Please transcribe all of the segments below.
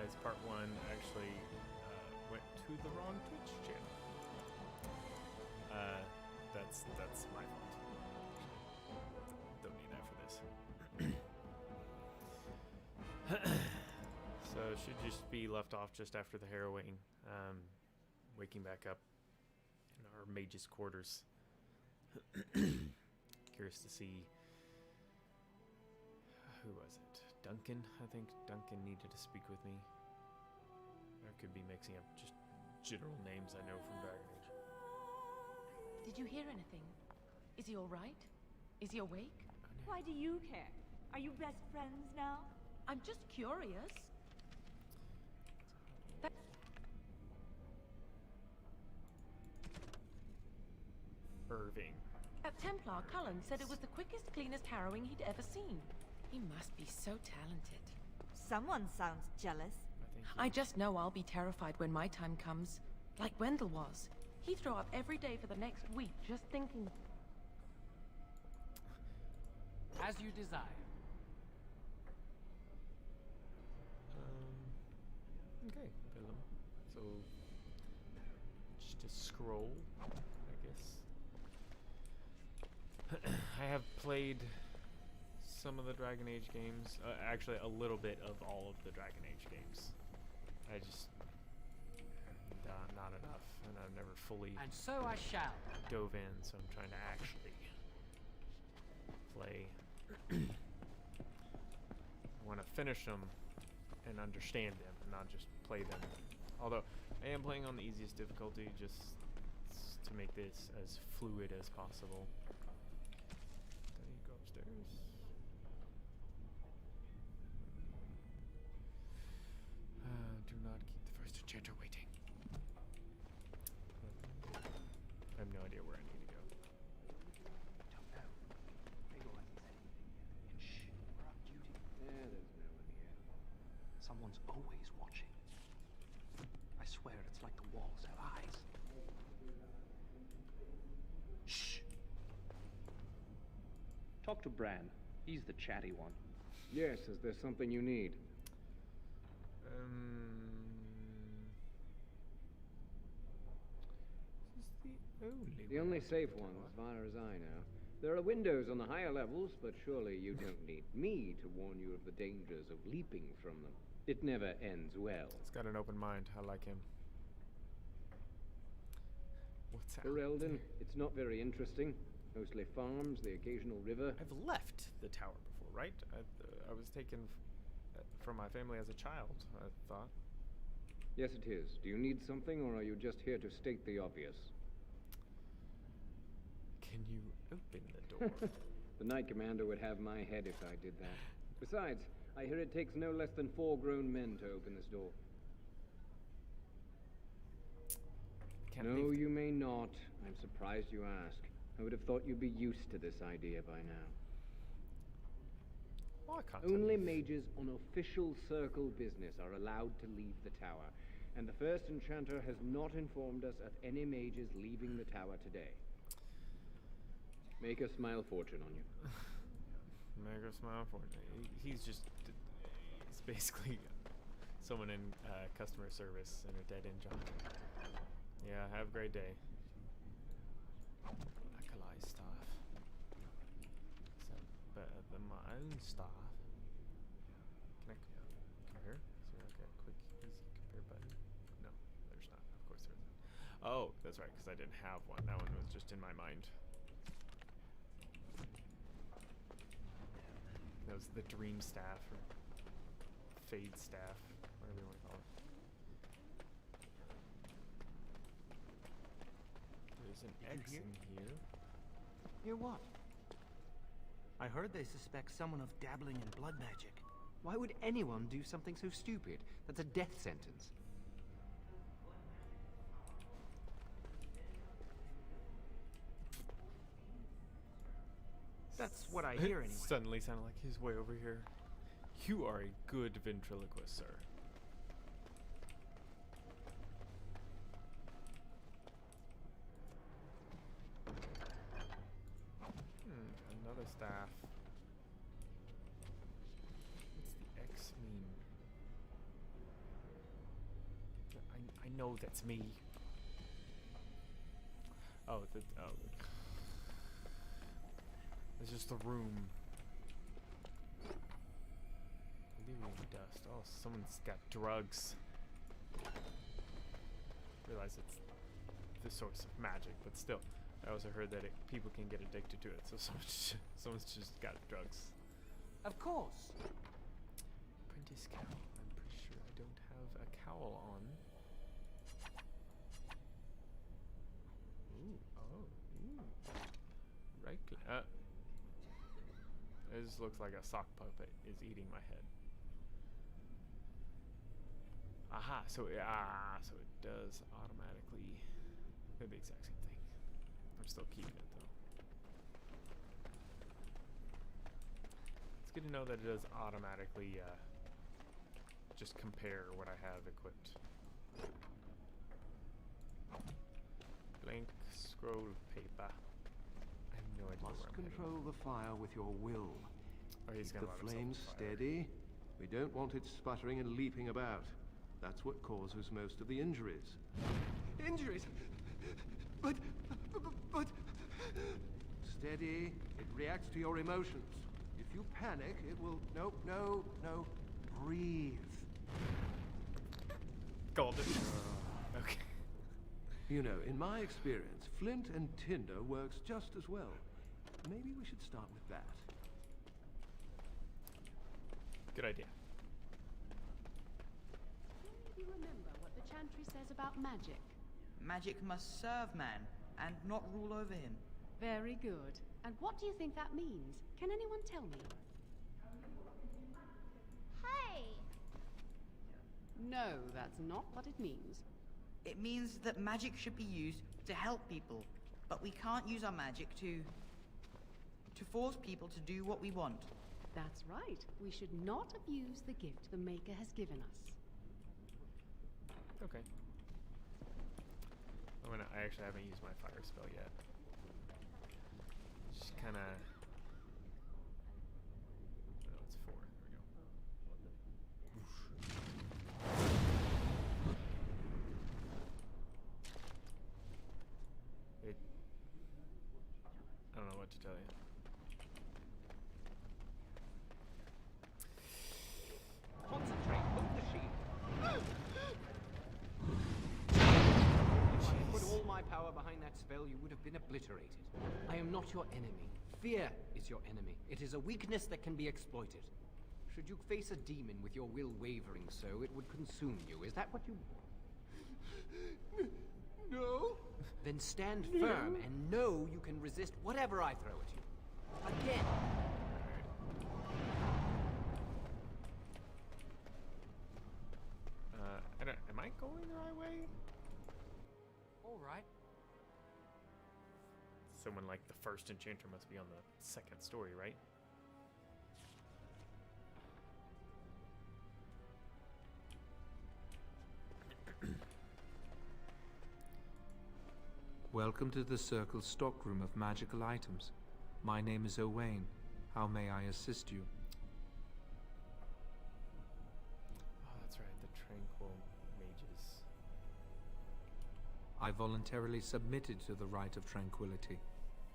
guys, part 1 actually went to the wrong Twitch channel. That's my fault. Don't need that for this. So it should just be left off just after the harrowing, waking back up in our mage's quarters. Curious to see, who was it? Duncan? I think Duncan needed to speak with me. I could be mixing up just general names I know from Dragon Age. Did you hear anything? Is he all right? Is he awake? Oh, no. Why do you care? Are you best friends now? I'm just curious. Irving. At Templar, Cullen said it was the quickest, cleanest harrowing he'd ever seen. He must be so talented. Someone sounds jealous. I just know I'll be terrified when my time comes. Like Wendell was. He'd throw up every day for the next week just thinking. As you desire. Okay, Willem. So, just a scroll, I guess. I have played some of the Dragon Age games. Actually, a little bit of all of the Dragon Age games. I just... not enough, and I've never fully... And so I shall. ...dove in, so I'm trying to actually play. I want to finish them and understand them, and not just play them. Although, I am playing on the easiest difficulty, just to make this as fluid as possible. Then you go upstairs. Do not keep the first enchanter waiting. I have no idea where I need to go. Don't know. Igor hasn't said anything yet. And shh, we're on duty. Yeah, there's no one here. Someone's always watching. I swear it's like the walls have eyes. Shh! Talk to Bran. He's the chatty one. Yes, is there something you need? This is the only The only safe one, as far as I know. There are windows on the higher levels, but surely you don't need me to warn you of the dangers of leaping from them. It never ends well. He's got an open mind. I like him. What's out For there? Eldon, it's not very interesting. Mostly farms, the occasional river. I've left the tower before, right? I was taken from my family as a child, I thought. Yes, it is. Do you need something, or are you just here to state the obvious? Can you open the door? The Knight Commander would have my head if I did that. Besides, I hear it takes no less than 4 grown men to open this door. No, you may not. I'm surprised you ask. I would have thought you'd be used to this idea by now. Well, I can't Only leave. mages on official circle business are allowed to leave the tower, and the first enchanter has not informed us of any mages leaving the tower today. Make a smile fortune on you. Make a smile for me. He's just... It's basically someone in customer service in a dead-end job. Yeah, have a great day. Akalai staff. Is that better than my own staff? Can I compare? Is there like a quick, easy compare button? No, there's not. Of course there isn't. Oh, that's right, because I didn't have one. That one was just in my mind. That was the dream staff, or fade staff, whatever you want to call it. There's an X in here. Hear what? I heard they suspect someone of dabbling in blood magic. Why would anyone do something so stupid? That's a death sentence. That's what I hear anyway. Suddenly sounded like he's way over here. You are a good ventriloquist, sir. Another staff. What's the X mean? I know that's me. Oh, it's just the room. Living dust. Oh, someone's got drugs. Realize it's the source of magic, but still, I also heard that people can get addicted to it. So someone's just got drugs. Of course. Apprentice cowl. I'm pretty sure I don't have a cowl on. Ooh, oh, ooh. Right. This looks like a sock puppet is eating my head. Aha, so it does automatically do the exact same thing. I'm still keeping it though. It's good to know that it does automatically just compare what I have equipped. Blank scroll of paper. I have no idea where Must I'm heading. control the fire with your will. Oh, he's Keep gonna the let himself flames on fire. steady. We don't want it sputtering and leaping about. That's what causes most of the injuries. Injuries? But... Steady. It reacts to your emotions. If you panic, it will... No. Breathe. Golden. Okay. You know, in my experience, flint and tinder works just as well. Maybe we should start with that. Good idea. Do you remember what the chantry says about magic? Magic must serve man, and not rule over him. Very good. And what do you think that means? Can anyone tell me? Hey! No, that's not what it means. It means that magic should be used to help people, but we can't use our magic to force people to do what we want. That's right. We should not abuse the gift the Maker has given us. Okay. I actually haven't used my fire spell yet. Just kinda... Oh, it's 4. There we go. I don't know what to tell you. Concentrate, hold the sheet. If I put all my power behind that spell, you would have been obliterated. I am not your enemy. Fear is your enemy. It is a weakness that can be exploited. Should you face a demon with your will wavering so, it would consume you. Is that what you... No? Then stand firm and know you can resist whatever I throw at you. Again. Am I going the right way? All right. Someone like the first enchanter must be on the second story, right? Welcome to the Circle's stockroom of magical items. My name is Owain. How may I assist you? Oh, that's right, the tranquil mages. I voluntarily submitted to the rite of tranquility.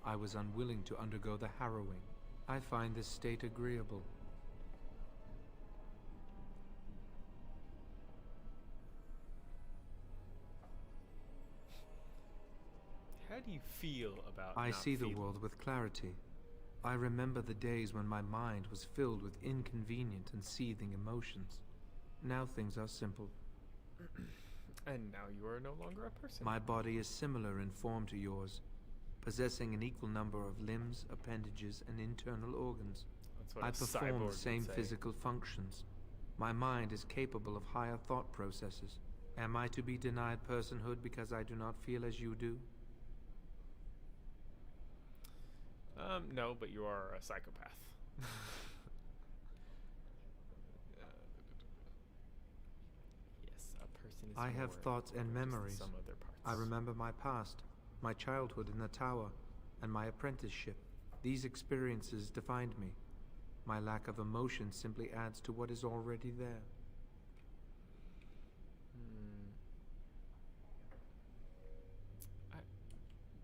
I was unwilling to undergo the harrowing. I find this state agreeable. How do you feel about I not see the feeling? world with clarity. I remember the days when my mind was filled with inconvenient and seething emotions. Now things are simple. And now you are no longer a person. My body is similar in form to yours, possessing an equal number of limbs, appendages, and internal organs. That's what I a perform cyborg the would same say. physical functions. My mind is capable of higher thought processes. Am I to be denied personhood because I do not feel as you do? No, but you are a psychopath. Yes, a person is I have more thoughts and than just the memories. sum of their parts. I remember my past, my childhood in the tower, and my apprenticeship. These experiences defined me. My lack of emotion simply adds to what is already there.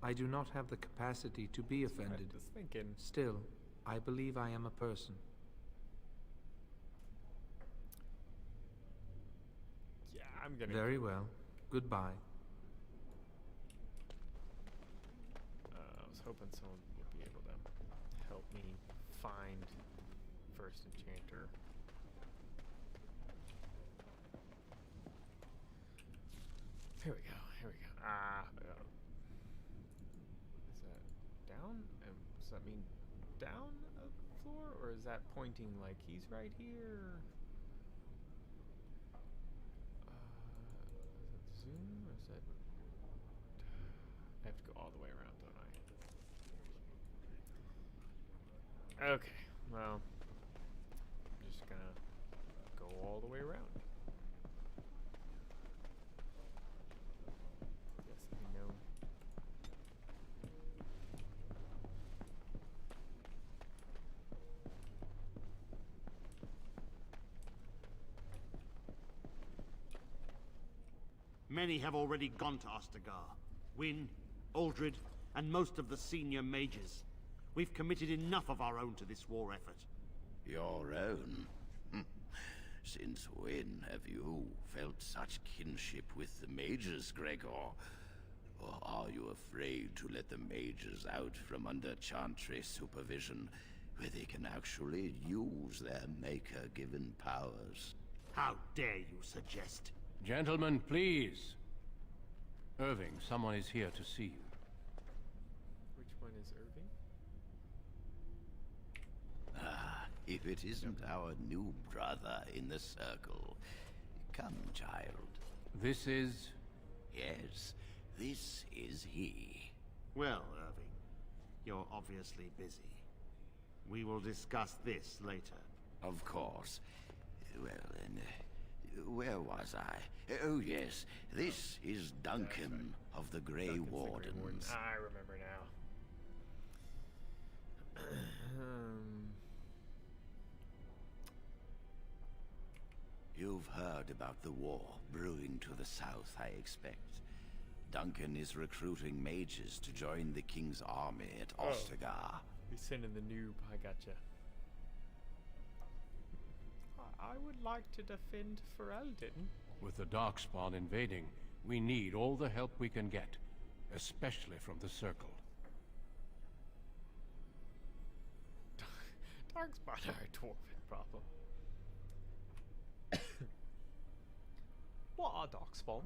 I do not have the capacity to be offended. Just thinking. Still, I believe I am a person. Yeah, I'm gonna. Very well. Goodbye. I was hoping someone would be able to help me find first enchanter. Here we go. Here we go. Is that down? Does that mean down the floor, or is that pointing like he's right here? Is that zoom, or is that? I have to go all the way around, don't I? Okay. Well, I'm just gonna go all the way around. Yes, I know. Many have already gone to Ostagar. Wynne, Aldred, and most of the senior mages. We've committed enough of our own to this war effort. Your own? Since when have you felt such kinship with the mages, Gregor? Or are you afraid to let the mages out from under Chantry supervision, where they can actually use their Maker-given powers? How dare you suggest? Gentlemen, please. Irving, someone is here to see you. Which one is Irving? If it isn't our new brother in the circle. Come, child. This is... Yes, this is he. Well, Irving, you're obviously busy. We will discuss this later. Of course. Well, then, where was I? Oh, yes, this is Duncan of the Grey Wardens. I remember now. You've heard about the war brewing to the south, I expect. Duncan is recruiting mages to join the king's army at Ostagar. He's sending the noob, I gotcha. I would like to defend Ferelden. With the Darkspawn invading, we need all the help we can get, especially from the Circle. Darkspawn are a dwarven problem. What are Darkspawn?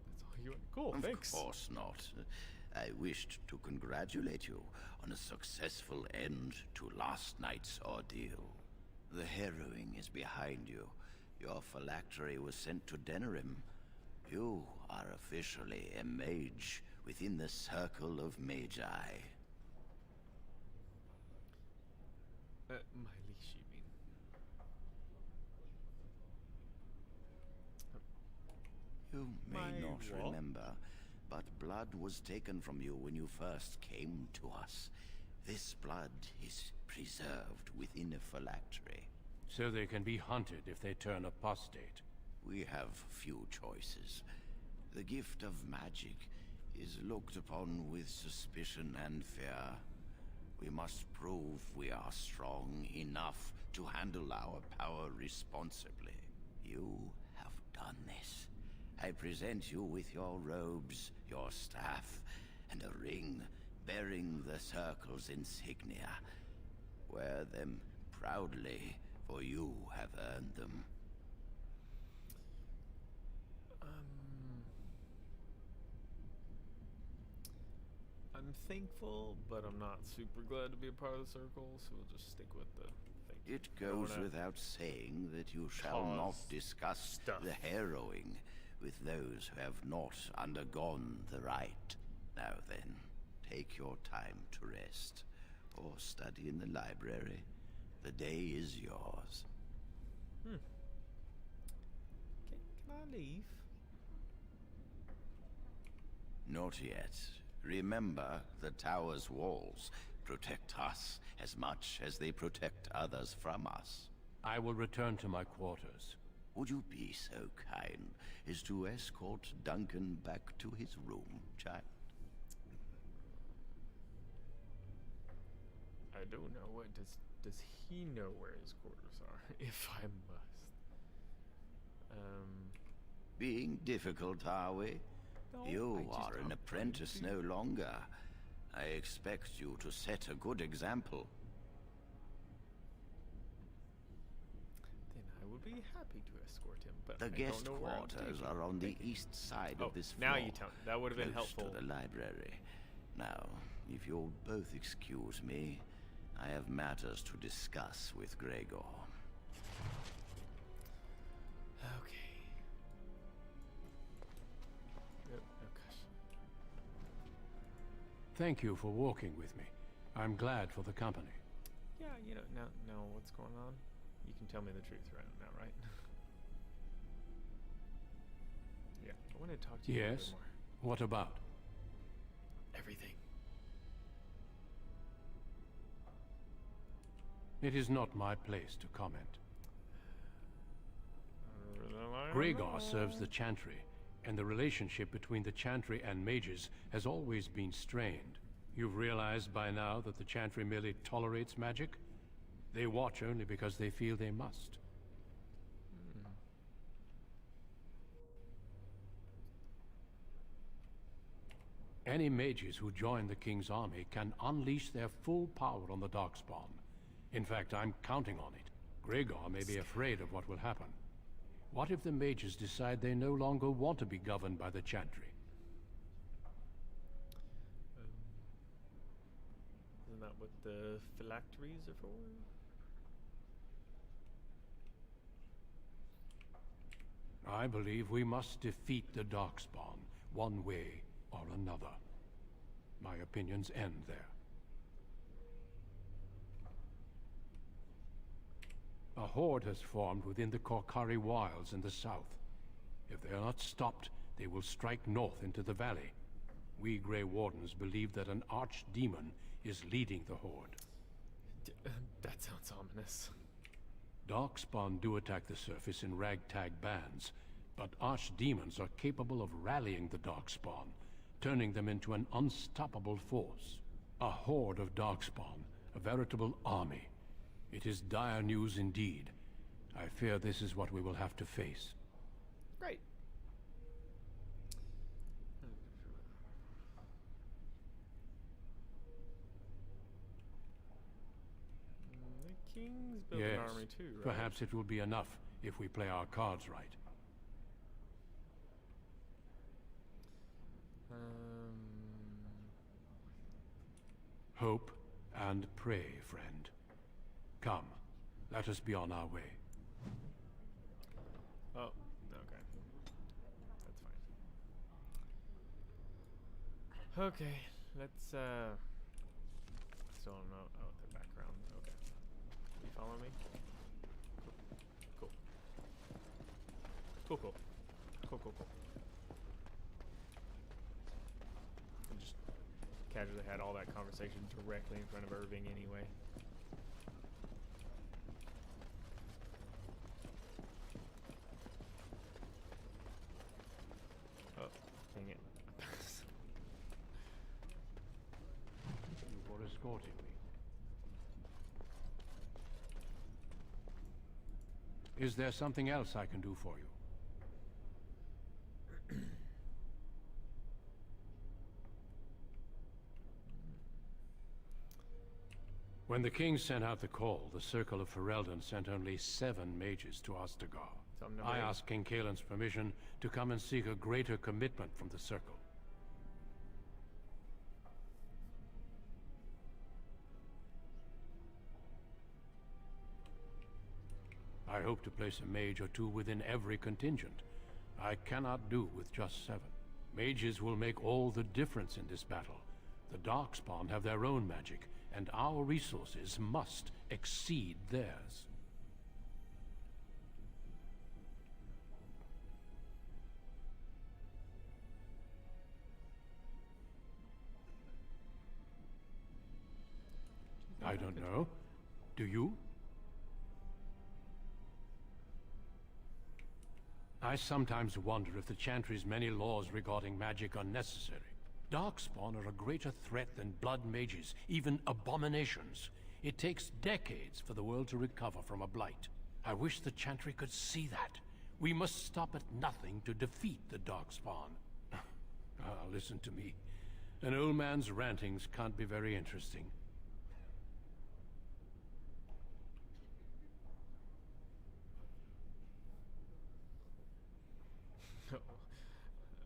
That's all you. Cool, thanks. Of course not. I wished to congratulate you on a successful end to last night's ordeal. The harrowing is behind you. Your phylactery was sent to Denerim. You are officially a mage within the circle of magi. My leash, you mean? You may not remember, but blood was taken from you when you first came to us. This blood is preserved within a phylactery. So they can be hunted if they turn apostate. We have few choices. The gift of magic is looked upon with suspicion and fear. We must prove we are strong enough to handle our power responsibly. You have done this. I present you with your robes, your staff, and a ring bearing the Circle's insignia. Wear them proudly, for you have earned them. I'm thankful, but I'm not super glad to be a part of the Circle, so we'll just stick with the thing. It goes without saying that you shall not discuss the harrowing with those who have not undergone the rite. Now then, take your time to rest, or study in the library. The day is yours. Okay, can I leave? Not yet. Remember, the tower's walls protect us as much as they protect others from us. I will return to my quarters. Would you be so kind as to escort Duncan back to his room, child? I don't know. What does he know where his quarters are? If I must. Being difficult, are we? No, You are an apprentice no longer. I expect you to set a good example. Then I would be happy to escort him, but The I guest don't know where I'm quarters taking are him. on the east side of this floor. Now you tell me. That would have been close helpful. to the library. Now, if you'll both excuse me, I have matters to discuss with Gregor. Okay. Oh gosh. Thank you for walking with me. I'm glad for the company. Yeah, you know, now what's going on? You can tell me the truth right now, right? Yeah, I want to talk to you a little Yes? bit more. What about? Everything. It is not my place to comment. Gregor serves the Chantry, and the relationship between the Chantry and mages has always been strained. You've realized by now that the Chantry merely tolerates magic? They watch only because they feel they must. Any mages who join the King's army can unleash their full power on the Darkspawn. In fact, I'm counting on it. Gregor may be afraid of what will happen. What if the mages decide they no longer want to be governed by the Chantry? Isn't that what the phylacteries are for? I believe we must defeat the Darkspawn, one way or another. My opinions end there. A horde has formed within the Korkari Wilds in the south. If they are not stopped, they will strike north into the valley. We Grey Wardens believe that an archdemon is leading the horde. That sounds ominous. Darkspawn do attack the surface in ragtag bands, but archdemons are capable of rallying the Darkspawn, turning them into an unstoppable force. A horde of Darkspawn, a veritable army. It is dire news indeed. I fear this is what we will have to face. Great. The King's built Yes, an army too, right? perhaps it will be enough if we play our cards right. Hope and pray, friend. Come, let us be on our way. Oh, okay. That's fine. Okay, let's still don't know the background. Okay. You follow me? Cool. Cool, cool. Cool, cool, cool. I just casually had all that conversation directly in front of Irving anyway. Oh, dang it. You were escorting me. Is there something else I can do for you? When the king sent out the call, the Circle of Ferelden sent only 7 mages to Ostagar. I asked King Kaelin's permission to come and seek a greater commitment from the Circle. I hope to place a mage or 2 within every contingent. I cannot do with just 7. Mages will make all the difference in this battle. The Darkspawn have their own magic, and our resources must exceed theirs. I don't know. Do you? I sometimes wonder if the Chantry's many laws regarding magic are necessary. Darkspawn are a greater threat than blood mages, even abominations. It takes decades for the world to recover from a blight. I wish the Chantry could see that. We must stop at nothing to defeat the Darkspawn. Listen to me. An old man's rantings can't be very interesting.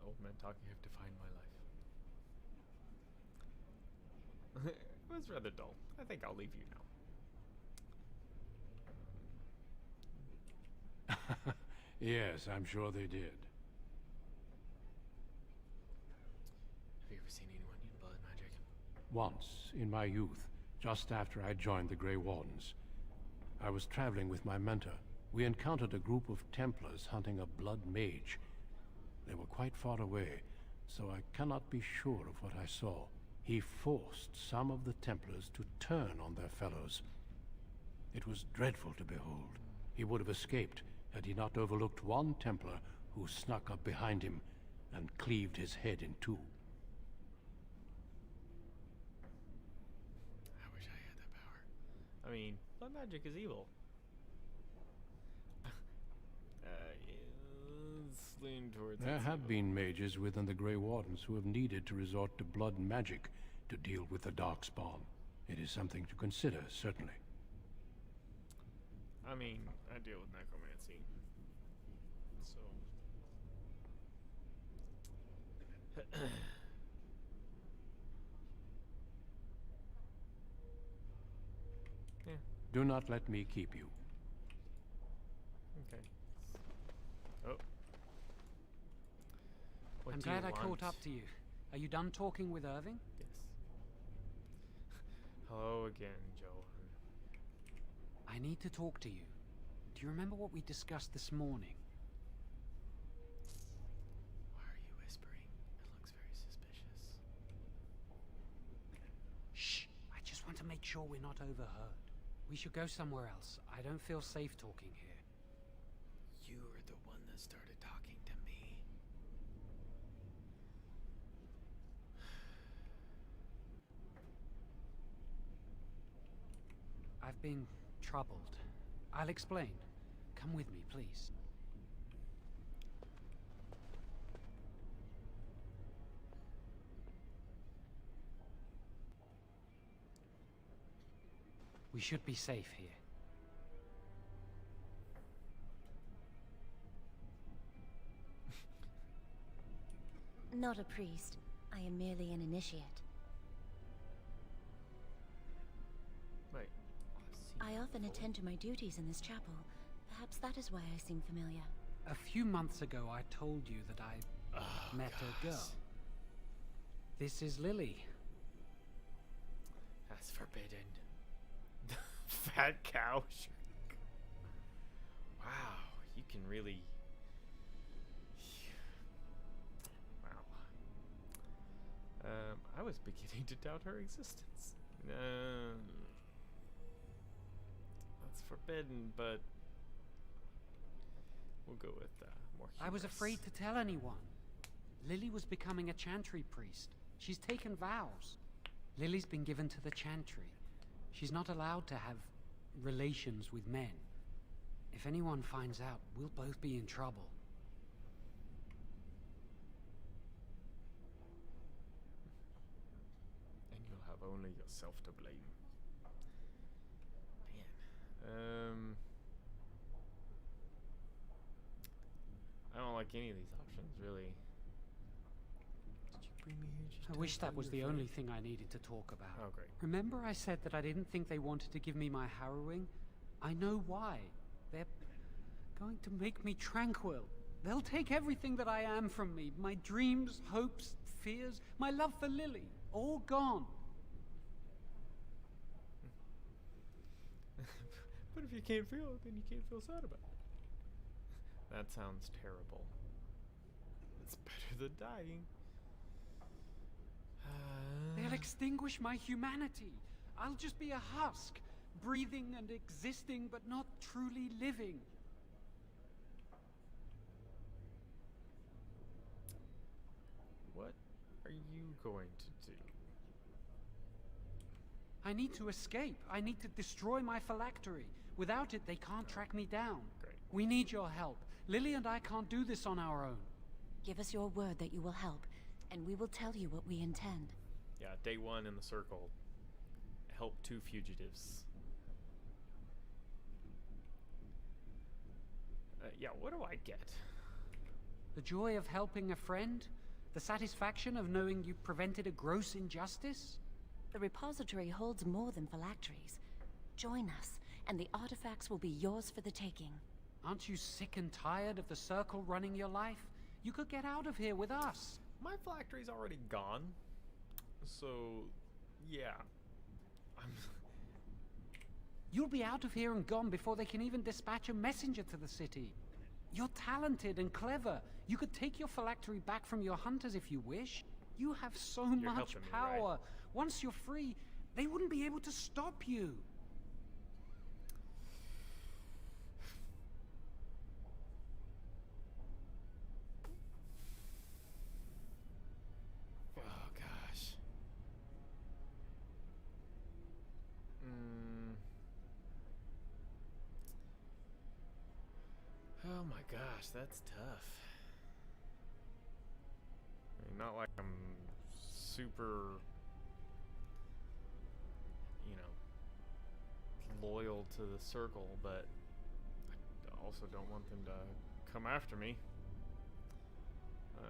Old man talking, I have defined my life. It was rather dull. I think I'll leave you now. Yes, I'm sure they did. Have you ever seen anyone use blood magic? Once, in my youth, just after I joined the Grey Wardens. I was traveling with my mentor. We encountered a group of Templars hunting a blood mage. They were quite far away, so I cannot be sure of what I saw. He forced some of the Templars to turn on their fellows. It was dreadful to behold. He would have escaped had he not overlooked one Templar who snuck up behind him and cleaved his head in two. I wish I had that power. I mean, blood magic is evil. Let's lean towards There have been mages within the Grey Wardens who have needed to resort to blood magic to deal with the Darkspawn. It is something to consider, certainly. I mean, I deal with necromancy, so... Yeah. Do not let me keep you. Okay. Oh. What I'm do you glad I want? caught up to you. Are you done talking with Irving? Yes. Hello again, Joan. I need to talk to you. Do you remember what we discussed this morning? Why are you whispering? It looks very suspicious. Shh! I just want to make sure we're not overheard. We should go somewhere else. I don't feel safe talking here. You were the one that started talking to me. I've been troubled. I'll explain. Come with me, please. We should be safe here. Not a priest. I am merely an initiate. Wait. I often attend to my duties in this chapel. Perhaps that is why I seem familiar. A few months ago, I told you that I met a girl. This is Lily. That's forbidden. Fat cow. Wow, you can really... Wow. I was beginning to doubt her existence. That's forbidden, but we'll go with more humorous. I was afraid to tell anyone. Lily was becoming a Chantry priest. She's taken vows. Lily's been given to the Chantry. She's not allowed to have relations with men. If anyone finds out, we'll both be in trouble. And you'll have only yourself to blame. Man. I don't like any of these options, really. Did you bring me here just I to wish tell that was your the friend? only thing I needed to talk about. Oh, great. Remember I said that I didn't think they wanted to give me my harrowing? I know why. They're going to make me tranquil. They'll take everything that I am from me. My dreams, hopes, fears, my love for Lily. All gone. But if you can't feel it, then you can't feel sad about it. That sounds terrible. It's better than dying. They'll extinguish my humanity. I'll just be a husk, breathing and existing, but not truly living. going to do? I need to escape. I need to destroy my phylactery. Without it, they can't track me down. Great. We need your help. Lily and I can't do this on our own. Give us your word that you will help, and we will tell you what we intend. Yeah, day 1 in the circle. Help 2 fugitives. Yeah, what do I get? The joy of helping a friend? The satisfaction of knowing you prevented a gross injustice? The repository holds more than phylacteries. Join us, and the artifacts will be yours for the taking. Aren't you sick and tired of the circle running your life? You could get out of here with us. My phylactery's already gone. So, yeah. You'll be out of here and gone before they can even dispatch a messenger to the city. You're talented and clever. You could take your phylactery back from your hunters if you wish. You have so much power. Right? Once you're free, they wouldn't be able to stop you. Oh, gosh. Oh my gosh, that's tough. I mean, not like I'm super, you know, loyal to the circle, but I also don't want them to come after me. Have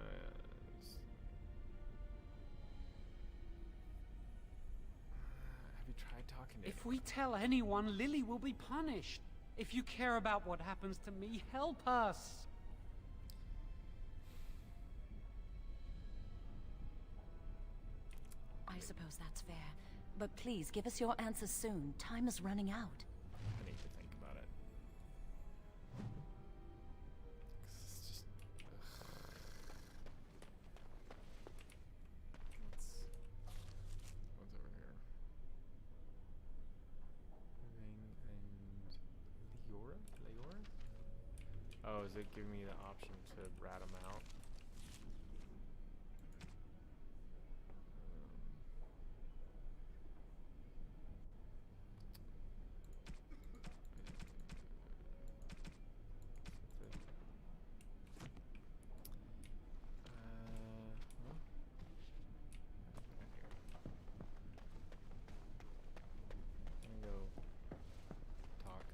you tried talking to If we tell anyone, Lily will be punished. If you care about what happens to me, help us. I suppose that's fair. But please, give us your answers soon. Time is running out. I need to think about it. 'Cause it's just... What's over here? And Leora? Oh, is it giving me the option to rat them out?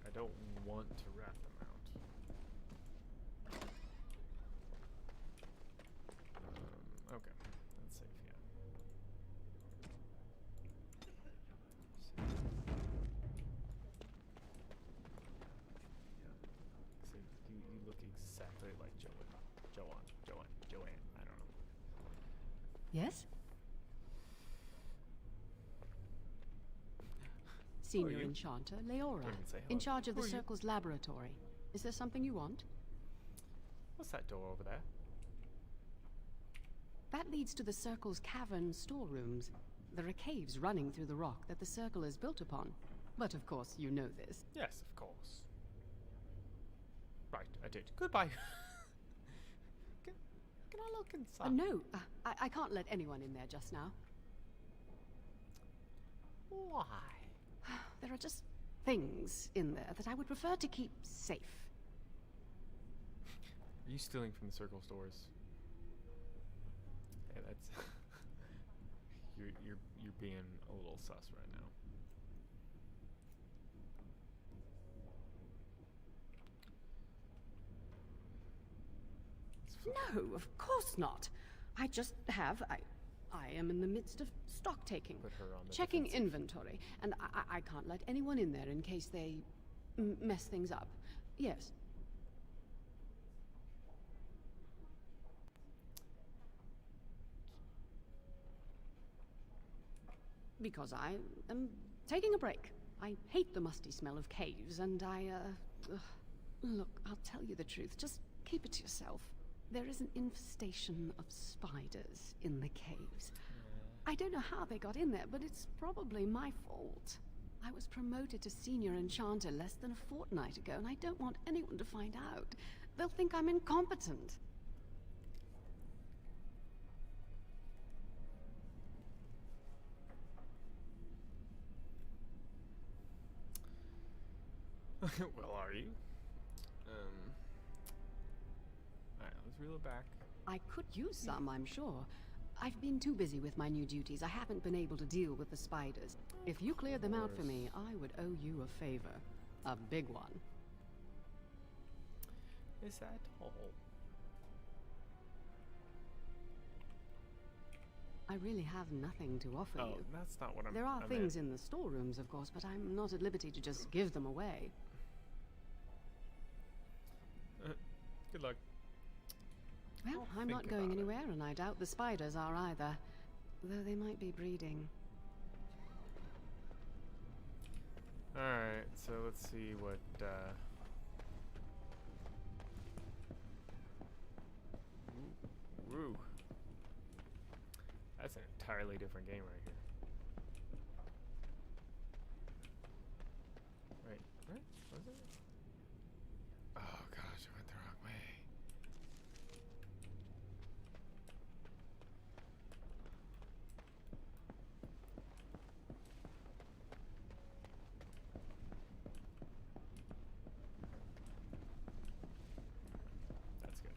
I don't want to rat them out. Okay, that's safe, yeah. So you look exactly like Joanne, I don't know. Yes? Senior Enchanter, Leora, in charge of the Circle's laboratory. Is there something you want? What's that door over there? That leads to the Circle's cavern storerooms. There are caves running through the rock that the Circle is built upon. But of course, you know this. Yes, of course. Right, I did. Goodbye. Can I look inside? No, I can't let anyone in there just now. Why? There are just things in there that I would prefer to keep safe. Are you stealing from the Circle stores? Hey, that's you're being a little sus right now. No, of course not. I just have. I am in the midst of stock taking, checking inventory, and I can't let anyone in there in case they mess things up. Yes. Because I am taking a break. I hate the musty smell of caves, and look, I'll tell you the truth. Just keep it to yourself. There is an infestation of spiders in the caves. I don't know how they got in there, but it's probably my fault. I was promoted to Senior Enchanter less than a fortnight ago, and I don't want anyone to find out. They'll think I'm incompetent. Well, are you? Alright, let's reel it back. I could use some, I'm sure. I've been too busy with my new duties. I haven't been able to deal with the spiders. If you cleared them out for me, I would owe you a favor. A big one. Is that all? I really have nothing to offer you. Oh, that's not what I'm... There are I things meant. in the storerooms, of course, but I'm not at liberty to just give them away. Good luck. Well, I'm not going anywhere, and I doubt the spiders are either. Though they might be breeding. Alright, so let's see what, Woo. That's an entirely different game right here. Right? Was it? Oh gosh, I went the wrong way. That's good.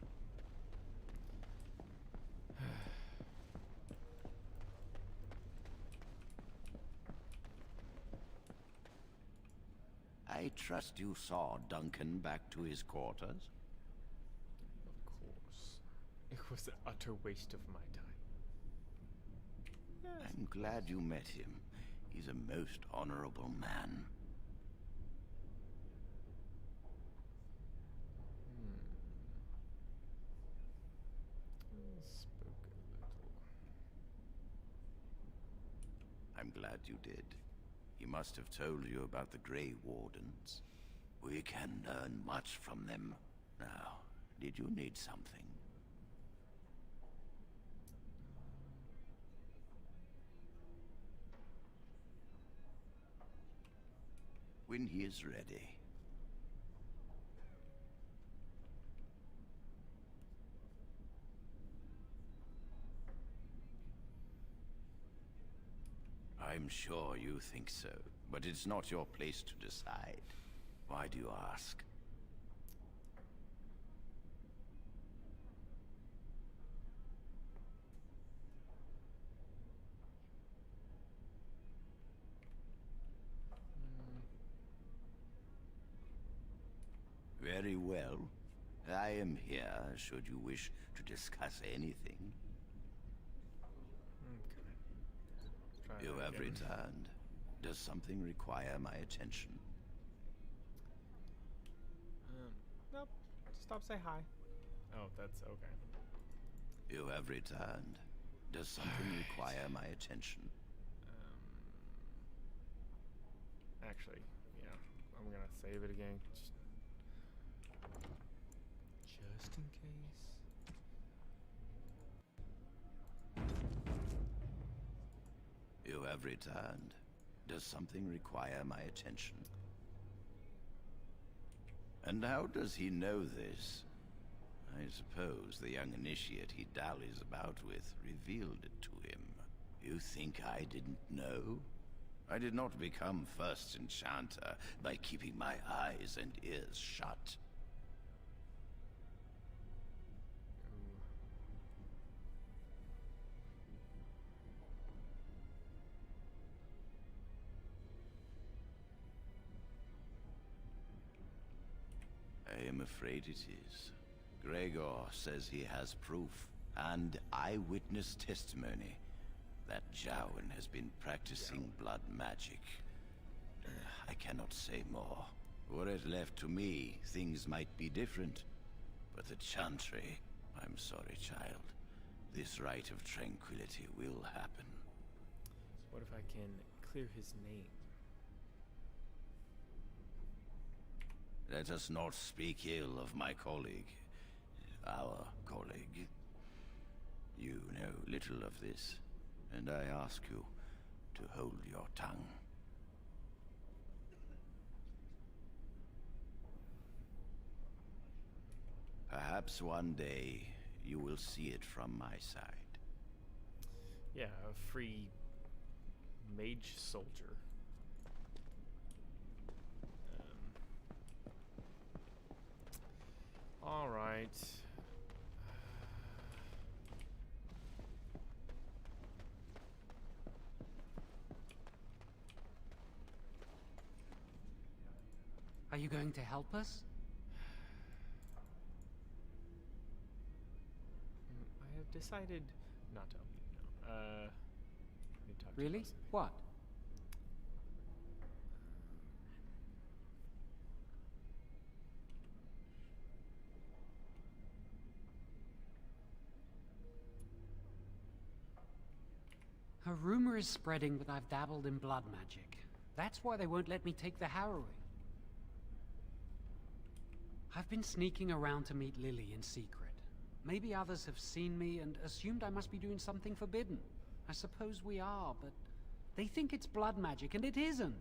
I trust you saw Duncan back to his quarters? Of course. It was an utter waste of my time. Yes. I'm glad you met him. He's a most honorable man. Spoke a little. I'm glad you did. He must have told you about the Grey Wardens. We can learn much from them. Now, did you need something? When he is ready. I'm sure you think so, but it's not your place to decide. Why do you ask? Very well. I am here should you wish to discuss anything. Okay. You have returned. Does something require my attention? Nope. Stop, say hi. Oh, that's okay. You have returned. Does something require my attention? Actually, yeah. I'm gonna save it again. Just in case. You have returned. Does something require my attention? And how does he know this? I suppose the young initiate he dallies about with revealed it to him. You think I didn't know? I did not become first enchanter by keeping my eyes and ears shut. I am afraid it is. Gregor says he has proof and eyewitness testimony that Jowen has been practicing blood magic. I cannot say more. Were it left to me, things might be different. But the Chantry, I'm sorry, child. This rite of tranquility will happen. What if I can clear his name? Let us not speak ill of my colleague. Our colleague. You know little of this, and I ask you to hold your tongue. Perhaps one day you will see it from my side. Yeah, a free mage soldier. Are you going to help us? I have decided not to help you. No. I need to talk to you Really? about something. What? A rumor is spreading that I've dabbled in blood magic. That's why they won't let me take the harrowing. I've been sneaking around to meet Lily in secret. Maybe others have seen me and assumed I must be doing something forbidden. I suppose we are, but they think it's blood magic, and it isn't.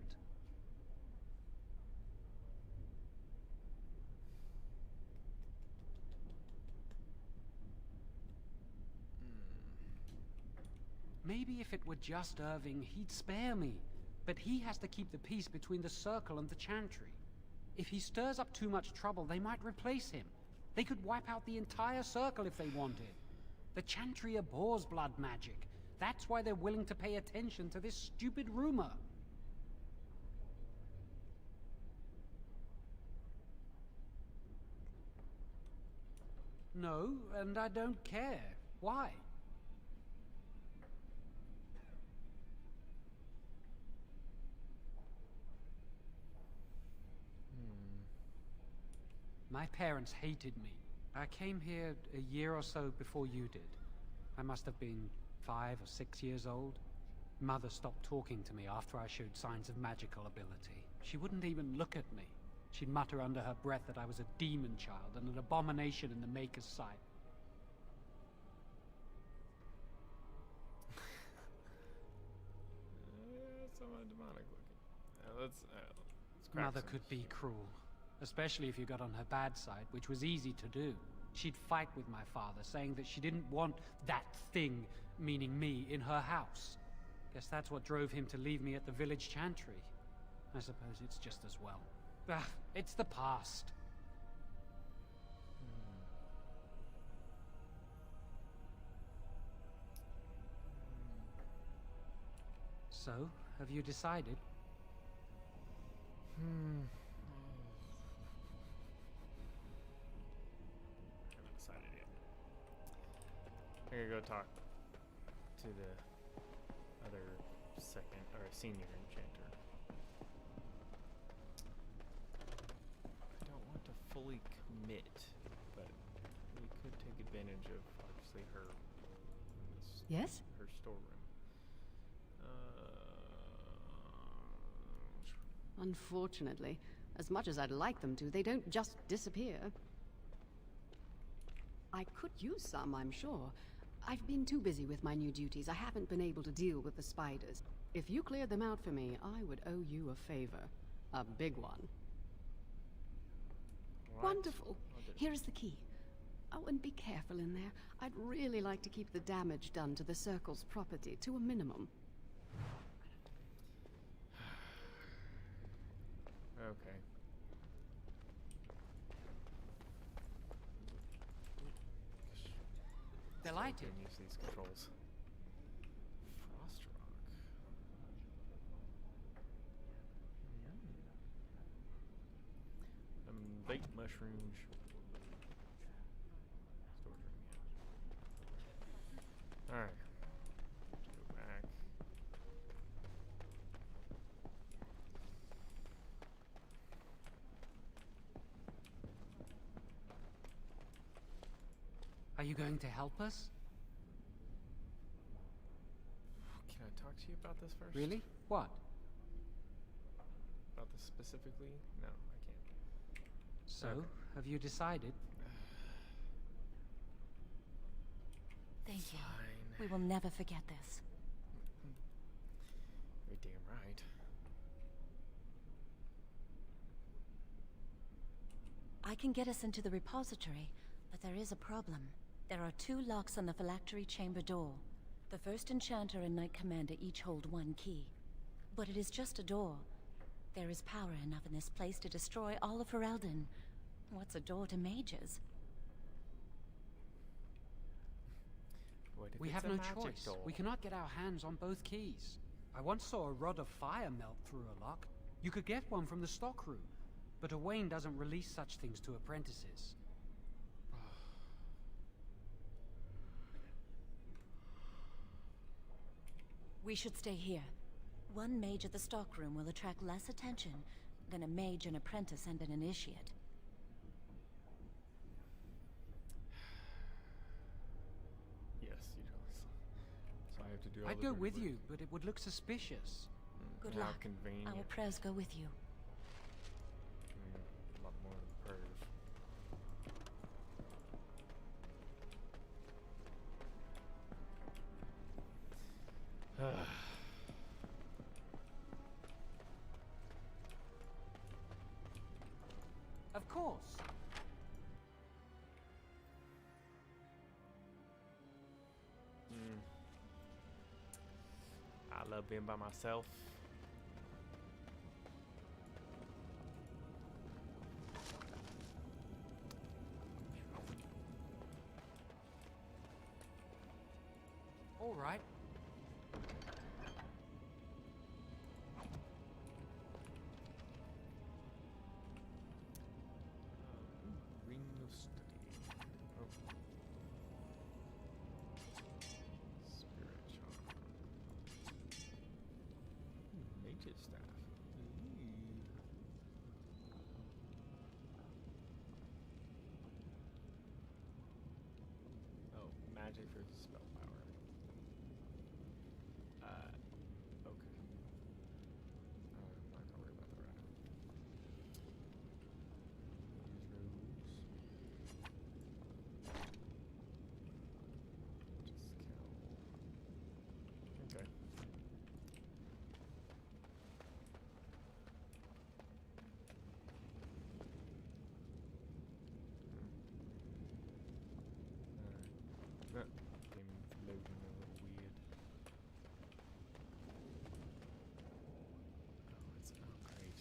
Maybe if it were just Irving, he'd spare me. But he has to keep the peace between the Circle and the Chantry. If he stirs up too much trouble, they might replace him. They could wipe out the entire Circle if they wanted. The Chantry abhors blood magic. That's why they're willing to pay attention to this stupid rumor. No, and I don't care. Why? My parents hated me. I came here a year or so before you did. I must have been 5 or 6 years old. Mother stopped talking to me after I showed signs of magical ability. She wouldn't even look at me. She'd mutter under her breath that I was a demon child and an abomination in the Maker's sight. Somewhat demonic looking. Let's crack Mother some. could be cruel, especially if you got on her bad side, which was easy to do. She'd fight with my father, saying that she didn't want that thing, meaning me, in her house. Guess that's what drove him to leave me at the village chantry. I suppose it's just as well. Ah, it's the past. So, have you decided? Haven't decided yet. I'm gonna go talk to the other second or senior enchanter. I don't want to fully commit, but we could take advantage of obviously her. Yes? Her storeroom. Unfortunately, as much as I'd like them to, they don't just disappear. I could use some, I'm sure. I've been too busy with my new duties. I haven't been able to deal with the spiders. If you cleared them out for me, I would owe you a favor. A big one. What? Wonderful. Here is the key. Oh, and be careful in there. I'd really like to keep the damage done to the Circle's property to a minimum. Okay. Delighted. So I can use these controls. Frost rock. Baked mushrooms. Storage room, yeah. All right. Let's go back. Are you going to help us? Can I talk to you about this first? Really? What? About this specifically? No, I can't. So, Okay. have you decided? Thank you. We will never forget this. You're damn right. I can get us into the repository, but there is a problem. There are 2 locks on the phylactery chamber door. The first enchanter and knight commander each hold 1 key. But it is just a door. There is power enough in this place to destroy all of Ferelden. What's a door to mages? What if We it's have a no magic choice. doll? We cannot get our hands on both keys. I once saw a rod of fire melt through a lock. You could get one from the stockroom. But Owain doesn't release such things to apprentices. We should stay here. One mage at the stockroom will attract less attention than a mage, an apprentice, and an initiate. Yes, you do. So I have to do all I'd the go dirty with work. you, but it would look suspicious. Good How luck. convenient. Our prayers go with you. A lot more than prayers. Of course. I love being by myself. All right. Ring of study. Oh. Spirit charm. Mage's staff. Oh, magic versus spell power. Okay. I'm not gonna worry about the rat. Okay. Alright. Game's loading a little weird. Oh, it's great. Where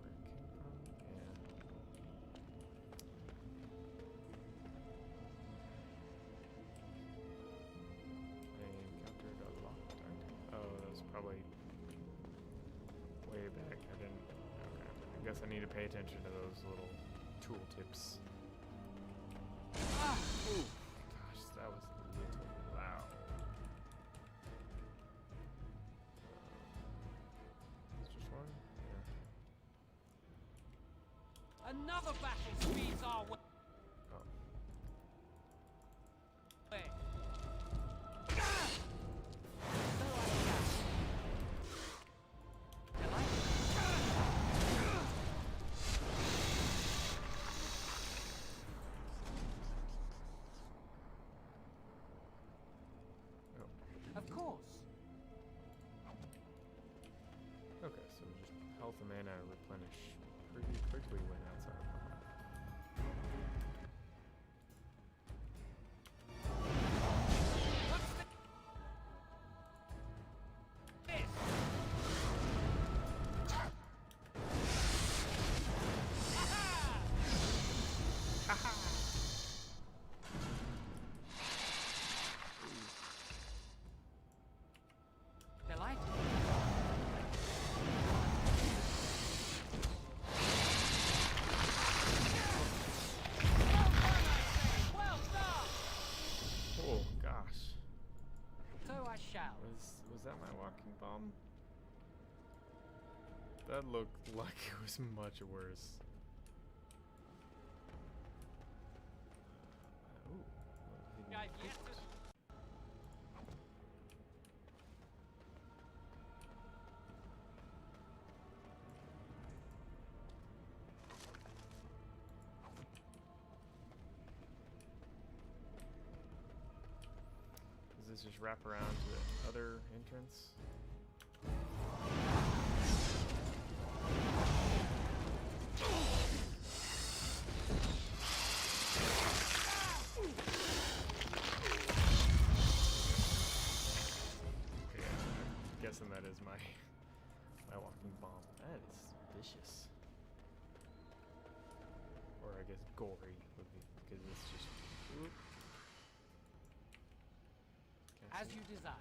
it came from? Yeah. I encountered a locked item. Oh, that was probably way back. I didn't. Okay. I guess I need to pay attention to those little tooltips. Ooh. Gosh, that was a little loud. Is just one? Yeah. Another battle speeds our way. Oh. Of course. Okay, so just health and mana replenish pretty quickly when outside of combat. Delighted. Oh gosh. So I shall. Was that my walking bomb? That looked like it was much worse. Ooh, I've yet to... Does this just wrap around to the other entrance? Yeah, I'm guessing that is my walking bomb. That is vicious. Or I guess gory would be, because it's just. Whoop. As you desire.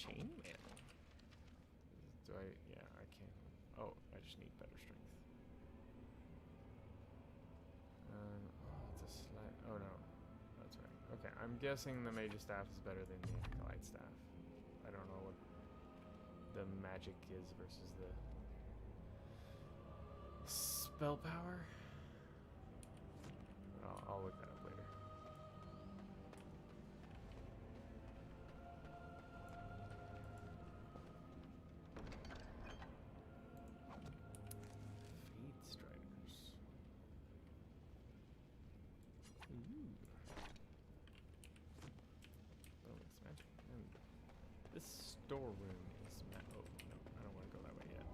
chainmail. Do I? Yeah, I can. Oh, I just need better strength. Oh, it's a slight. Oh no, that's right. Okay, I'm guessing the mage's staff is better than the acolyte staff. I don't know what the magic is versus the spell power. I'll look that up later. Feed striders. Ooh. Bonus magic. And this storeroom is oh no, I don't want to go that way yet.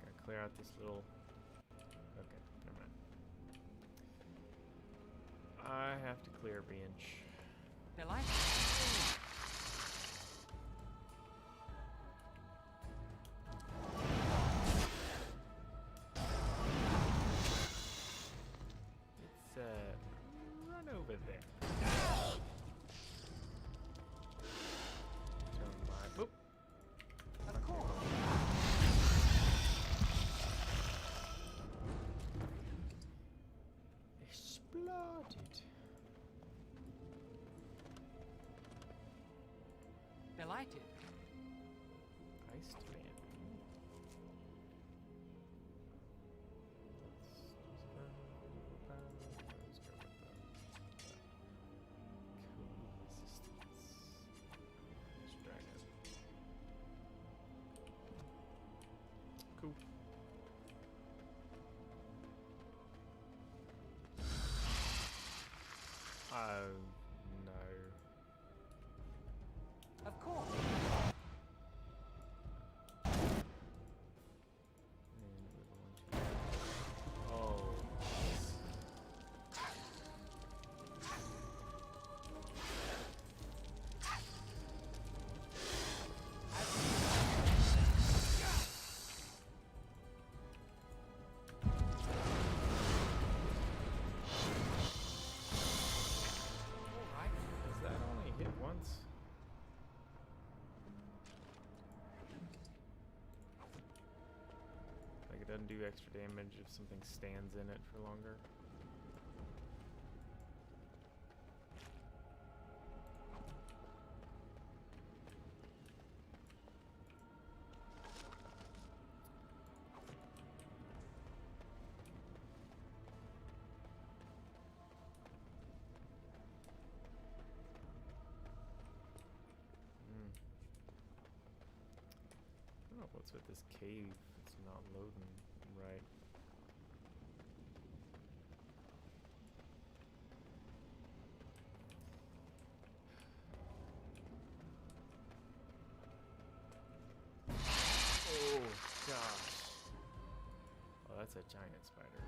Gotta clear out this little. Okay, never mind. I have to clear a bench. They're like Let's run over there. Turn my boop. Of course. Exploded. Delighted. Iced man. Let's go with the cool resistance. Let's drag it. Cool. Oh no. Of course. Oh. Alright. Does that only hit once? Like it doesn't do extra damage if something stands in it for longer. I don't know what's with this cave. It's not loading right. Oh gosh. Oh, that's a giant spider.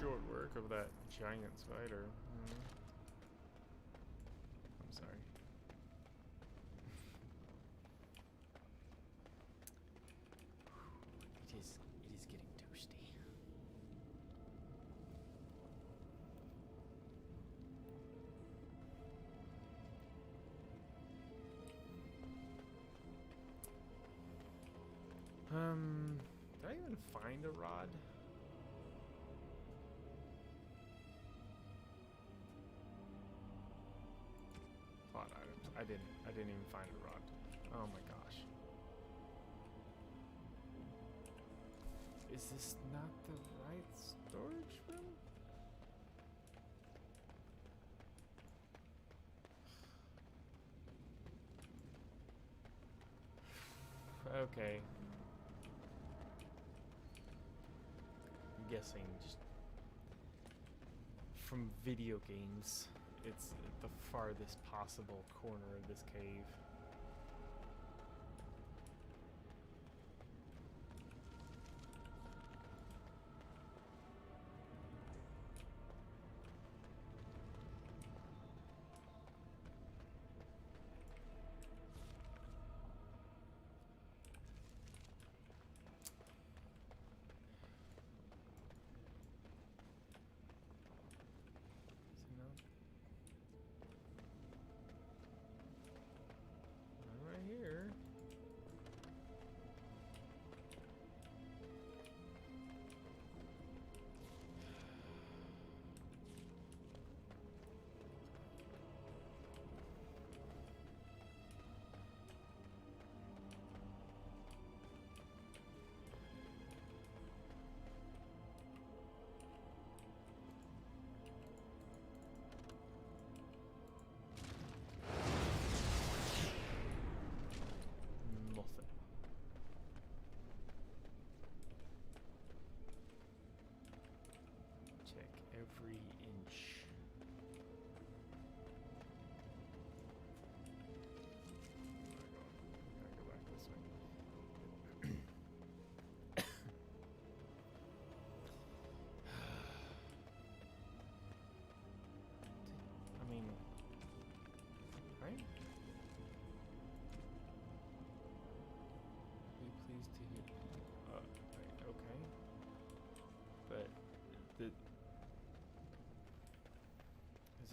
Short work of that giant spider. I'm sorry. It is getting toasty. Did I even find a rod? Plot items. I didn't even find a rod. Oh my gosh. Is this not the right storage room? Okay. I'm guessing just from video games, it's the farthest possible corner of this cave.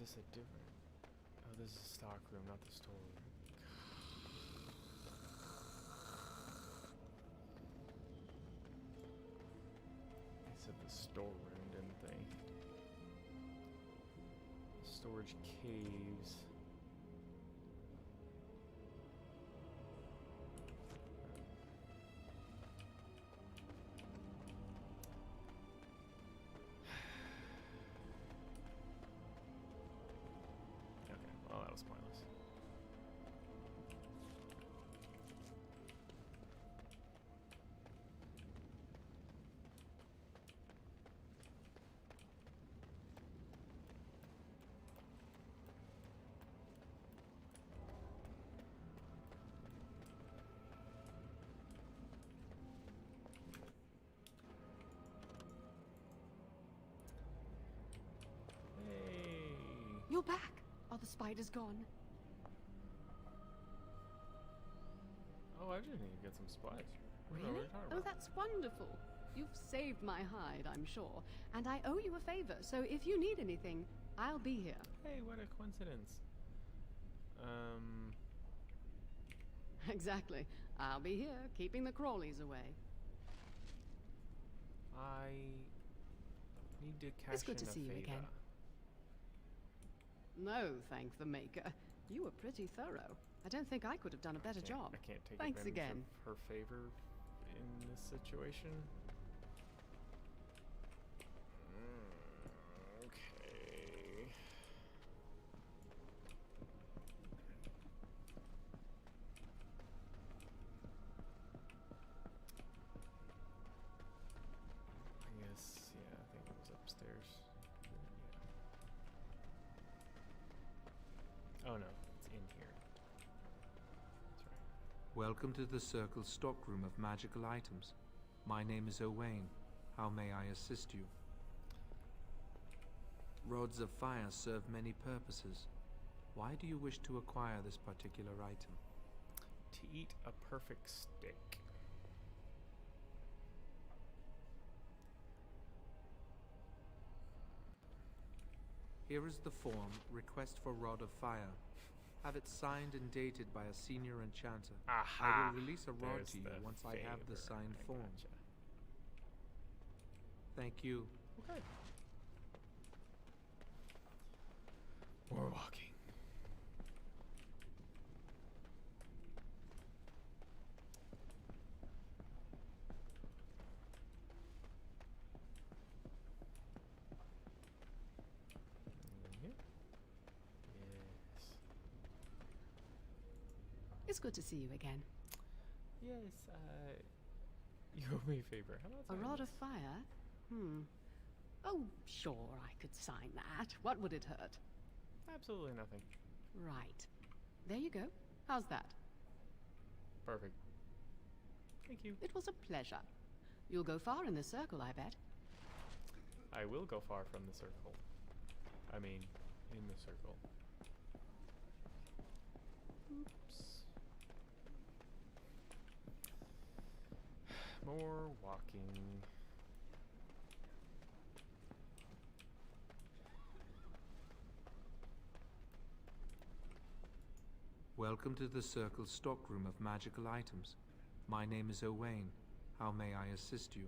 is this a different? Oh, this is a stock room, not the storeroom. They said the storeroom, didn't they? Storage caves. Okay, well, that was pointless. You're back. Are the spiders gone? Oh, I just need to get some supplies. I don't know what Really? you're talking Oh, about. that's wonderful. You've saved my hide, I'm sure. And I owe you a favor, so if you need anything, I'll be here. Hey, what a coincidence. Exactly. I'll be here, keeping the crawlies away. I need to cash It's good to in a see you favor. again. No, thank the Maker. You were pretty thorough. I don't think I could have done a better job. I can't take Thanks advantage again. of her favor in this situation. Okay. I guess, yeah, I think it was upstairs. Yeah. Oh no, it's in here. That's right. Welcome to the Circle stockroom of magical items. My name is Owain. How may I assist you? Rods of fire serve many purposes. Why do you wish to acquire this particular item? To eat a perfect steak. Here is the form, Request for Rod of Fire. Have it signed and dated by a senior enchanter. Aha! I will release a rod There's to you the once I have the favor. signed I form. gotcha. Thank you. Okay. More walking. Yes. It's good to see you again. Yes, you owe me a favor. How about A signing rod of this? fire? Oh, sure, I could sign that. What would it hurt? Absolutely nothing. Right. There you go. How's that? Perfect. Thank you. It was a pleasure. You'll go far in the circle, I bet. I will go far from the circle. I mean, in the circle. Oops. More walking. Welcome to the Circle stockroom of magical items. My name is Owain. How may I assist you?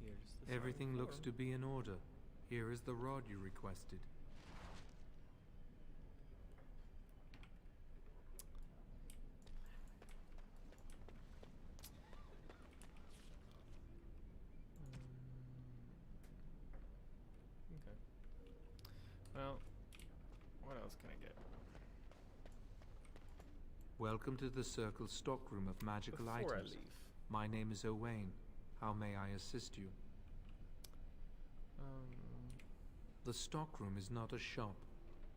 Here's the Everything signed looks form. to be in order. Here is the rod you requested. Okay. Well, what else can I get? Welcome to the Circle stockroom of magical Before I items. leave. My name is Owain. How may I assist you? The stockroom is not a shop.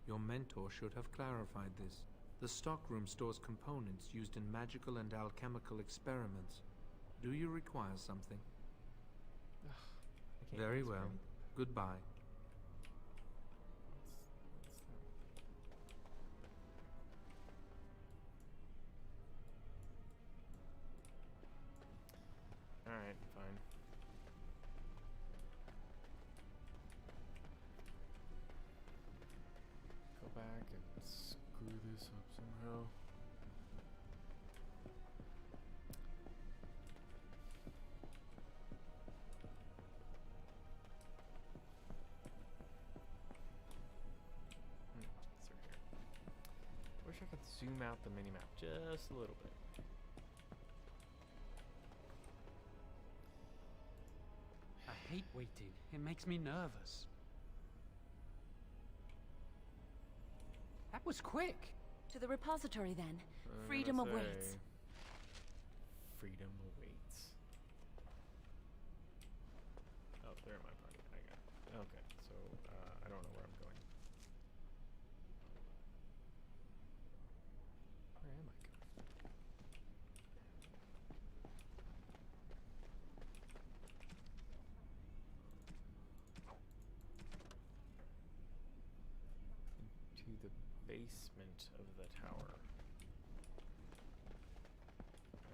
Your mentor should have clarified this. The stockroom stores components used in magical and alchemical experiments. Do you require something? I can't Very ask for well. anything. Goodbye. Alright, fine. Well. Through here. Wish I could zoom out the minimap just a little bit. I hate waiting. It makes me nervous. That was quick. To the repository, then. Freedom awaits. Freedom awaits. Oh, they're in my party. I got it. Okay, so I don't know where I'm going. Where am I going? Into the basement of the tower.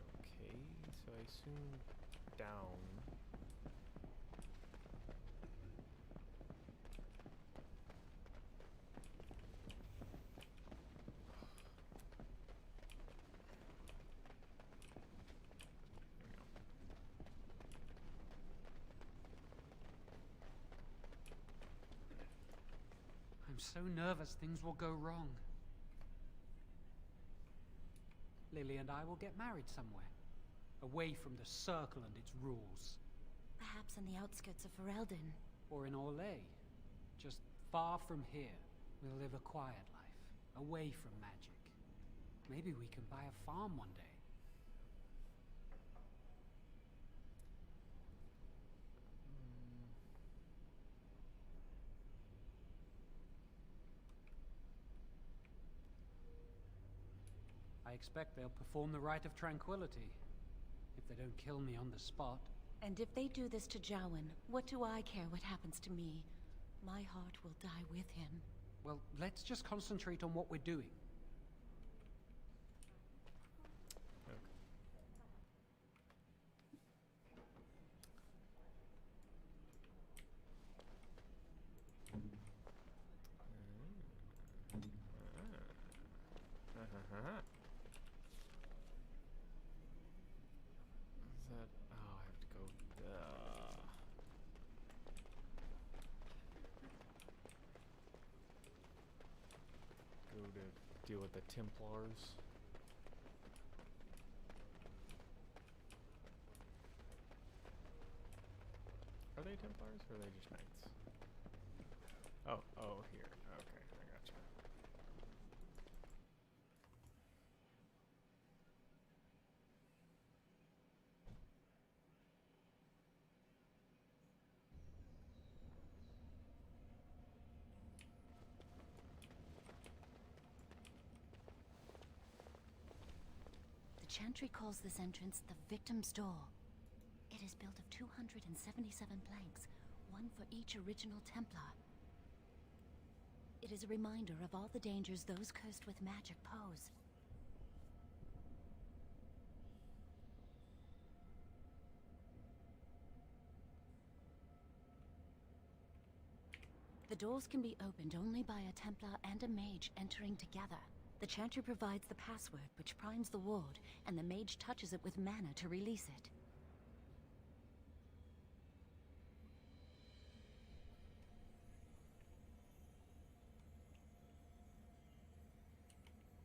Okay, so I assume down. I'm so nervous things will go wrong. Lily and I will get married somewhere, away from the circle and its rules. Perhaps in the outskirts of Ferelden. Or in Orlais. Just far from here, we'll live a quiet life, away from magic. Maybe we can buy a farm one day. I expect they'll perform the rite of tranquility, if they don't kill me on the spot. And if they do this to Jowan, what do I care what happens to me? My heart will die with him. Well, let's just concentrate on what we're doing. Is that? Oh, I have to go. Go to deal with the Templars. Are they Templars or are they just knights? Oh, here. Okay, I gotcha. The Chantry calls this entrance the Victim's Door. It is built of 277 planks, one for each original Templar. It is a reminder of all the dangers those cursed with magic pose. The doors can be opened only by a Templar and a mage entering together. The Chantry provides the password, which primes the ward, and the mage touches it with mana to release it.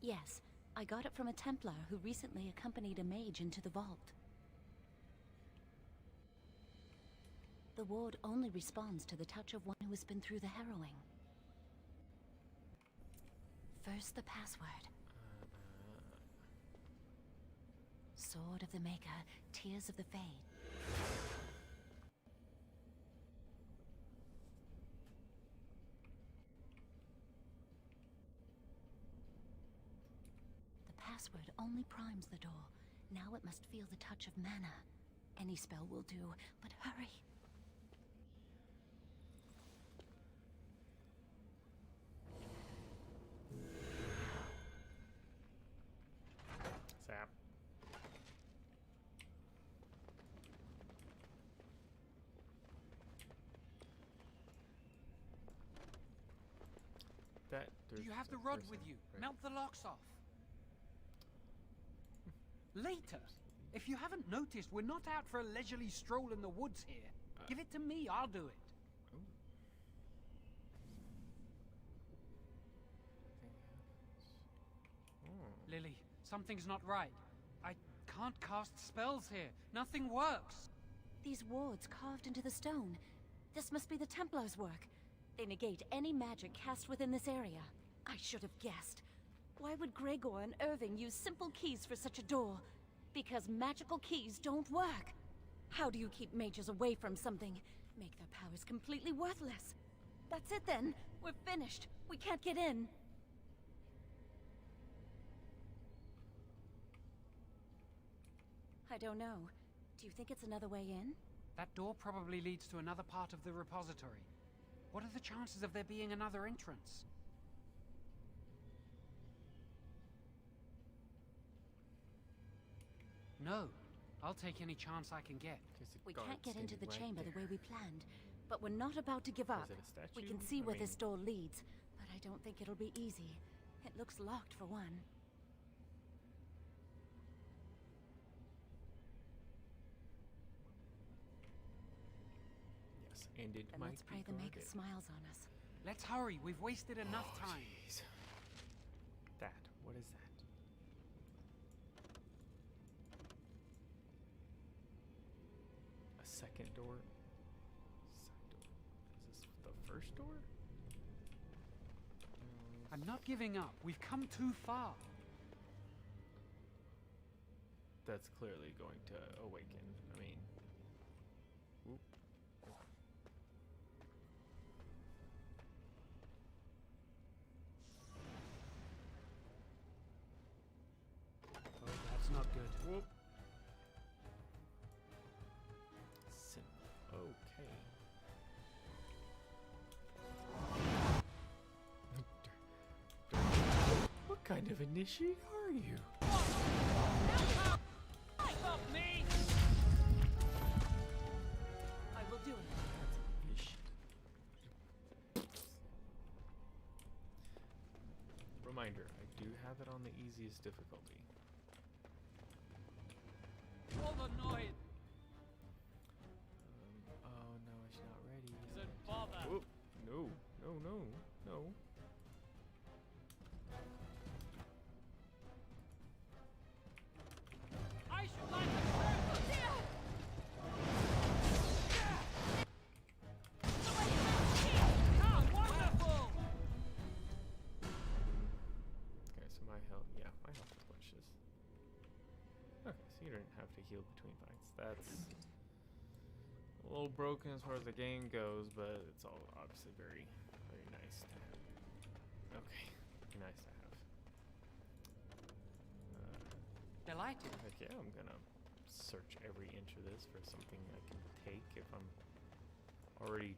Yes, I got it from a Templar who recently accompanied a mage into the vault. The ward only responds to the touch of one who has been through the harrowing. First, the password. Sword of the Maker, Tears of the Fade. The password only primes the door. Now it must feel the touch of mana. Any spell will do, but hurry. Zap. Do you have the rod with you? Melt the locks off. Later. If you haven't noticed, we're not out for a leisurely stroll in the woods here. Give it to me, I'll do it. Lily, something's not right. I can't cast spells here. Nothing works. These wards carved into the stone. This must be the Templars' work. They negate any magic cast within this area. I should have guessed. Why would Gregor and Irving use simple keys for such a door? Because magical keys don't work. How do you keep mages away from something? Make their powers completely worthless. That's it then. We're finished. We can't get in. I don't know. Do you think it's another way in? That door probably leads to another part of the repository. What are the chances of there being another entrance? No. I'll take any chance I can get. We can't get into the chamber the way we planned, but we're not about to give up. We can see where this door leads, but I don't think it'll be easy. It looks locked for one. Yes, and it Then might let's pray be the Maker guarded. smiles on us. Let's hurry. We've wasted enough time. Jeez. That. What is that? A second door? Side door. Is this the first door? I'm not giving up. We've come too far. That's clearly going to awaken. I mean... Oop. Oh, that's not good. Whoop. Okay. What kind of initiate are you? Stop me! I will do it. Reminder, I do have it on the easiest difficulty. All the noise. Oh no, it's not ready. Doesn't bother. Whoop. No, no, no, no. I should like the truth. Wonderful. Okay, so my health, my health twitches. Okay, so you didn't have to heal between fights. That's a little broken as far as the game goes, but it's all obviously very, very nice to have. Okay, nice to have. Delighted. Heck yeah, I'm gonna search every inch of this for something I can take if I'm already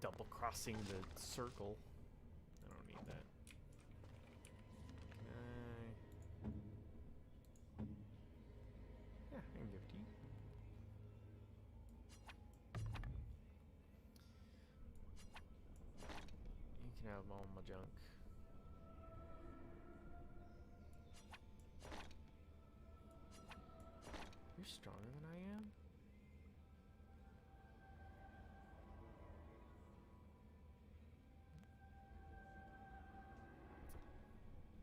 double crossing the circle. I don't need that. Yeah, I can give it to you. You can have all my junk. You're stronger than I am?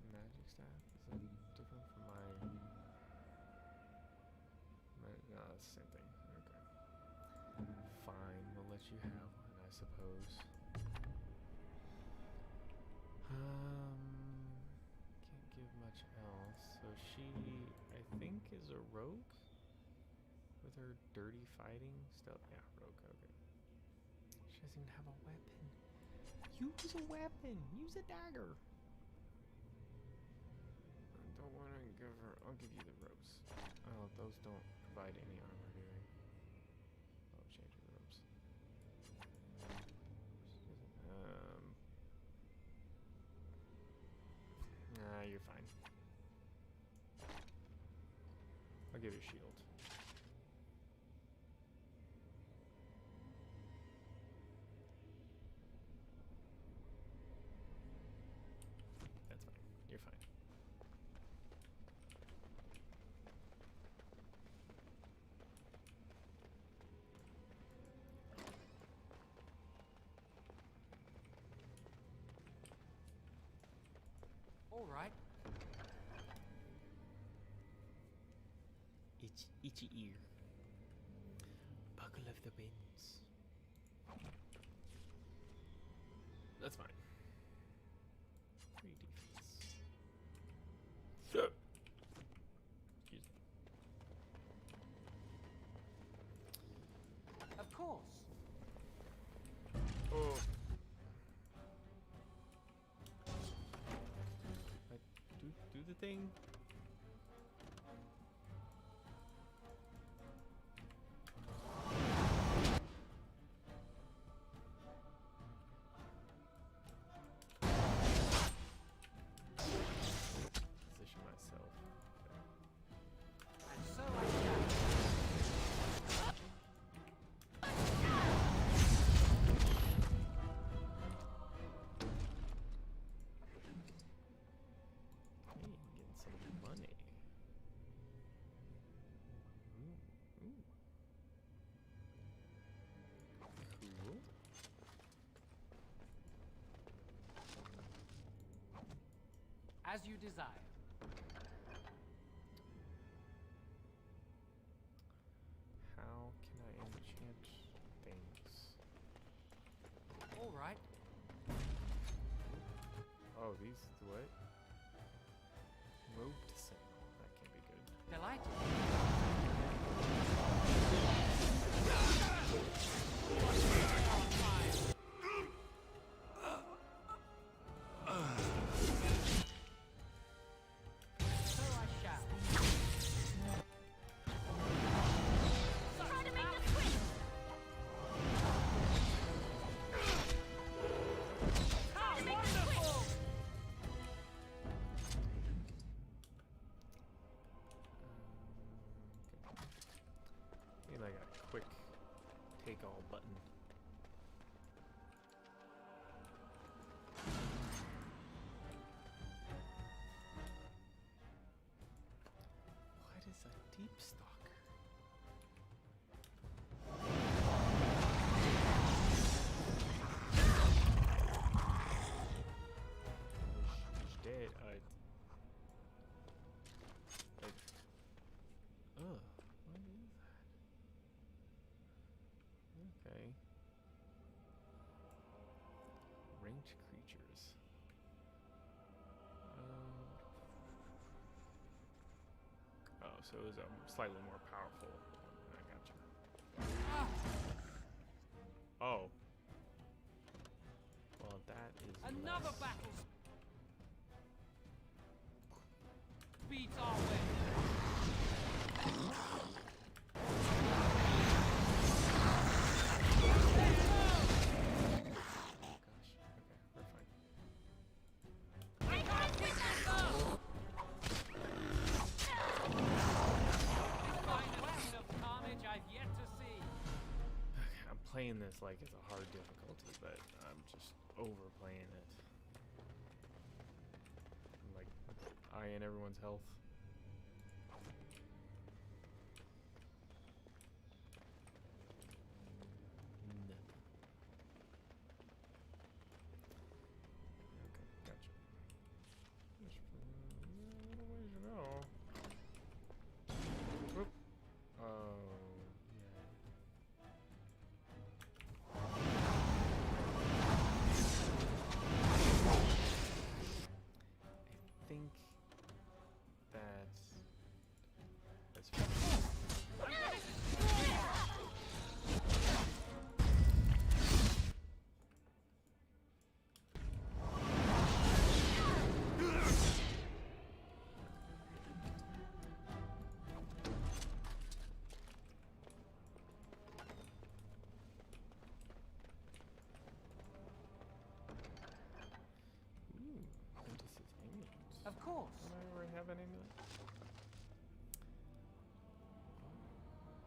Magic staff? Is that different from my... No, that's the same thing. Okay. Fine, we'll let you have one, I suppose. Can't give much else. So she, I think, is a rogue? With her dirty fighting stuff? Yeah, rogue, okay. She doesn't even have a weapon. Use a weapon! Use a dagger! I don't want to give her... I'll give you the ropes. Oh, those don't provide any armor, do they? I'll change the ropes. Nah, you're fine. I'll give you a shield. That's fine. You're fine. itchy ear. Buckle of the winds. That's fine. 3 defense. Excuse me. Of course. Oh. Do the thing. Position myself. And so I shall. Hey, getting some money. Ooh. Cool. As you desire. How can I enchant things? All right. Oh, these what? Robed Sentinel. That can be good. Delighted. So I shall. Try to make this quick! How wonderful! Need like a quick take all button. What is a deep stalker? He's dead. Ugh, what is that? Okay. Ranked creatures. Oh, so it was a slightly more powerful one. I gotcha. Oh. Well, that is Another less. battle beats our way. Gosh, okay, we're fine. Finest of carnage I've yet to see. I'm playing this like it's a hard difficulty, but I'm just overplaying it. I'm like eyeing everyone's health. Nothing. Okay, gotcha. Just a little ways to go. Whoop. Oh, yeah. I think that's Ooh, Apprentice's Amulet. Of course. Don't I already have an amulet?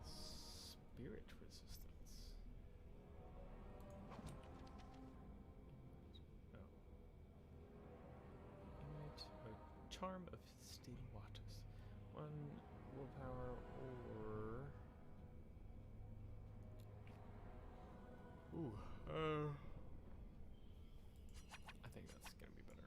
Spirit resistance. Oh. Amulet, a charm of still waters. 1 willpower or. Ooh. I think that's gonna be better.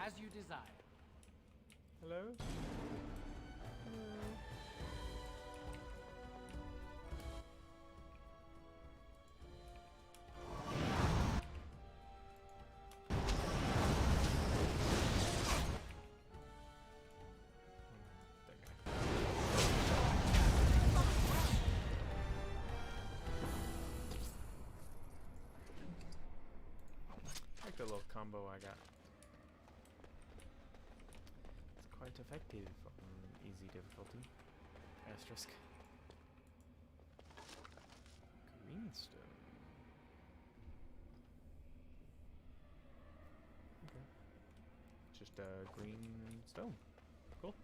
As you desire. Hello? Like the little combo I got. It's quite effective on easy difficulty. Asterisk. Greenstone. Okay. Just a green stone. Cool.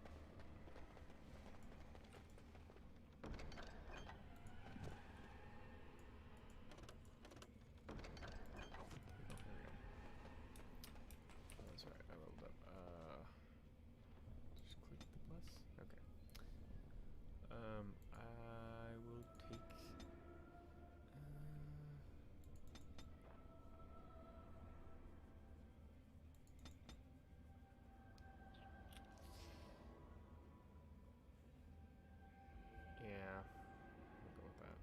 That's right, I leveled up. Just click the plus. Okay. I will take. Yeah, we'll go with that.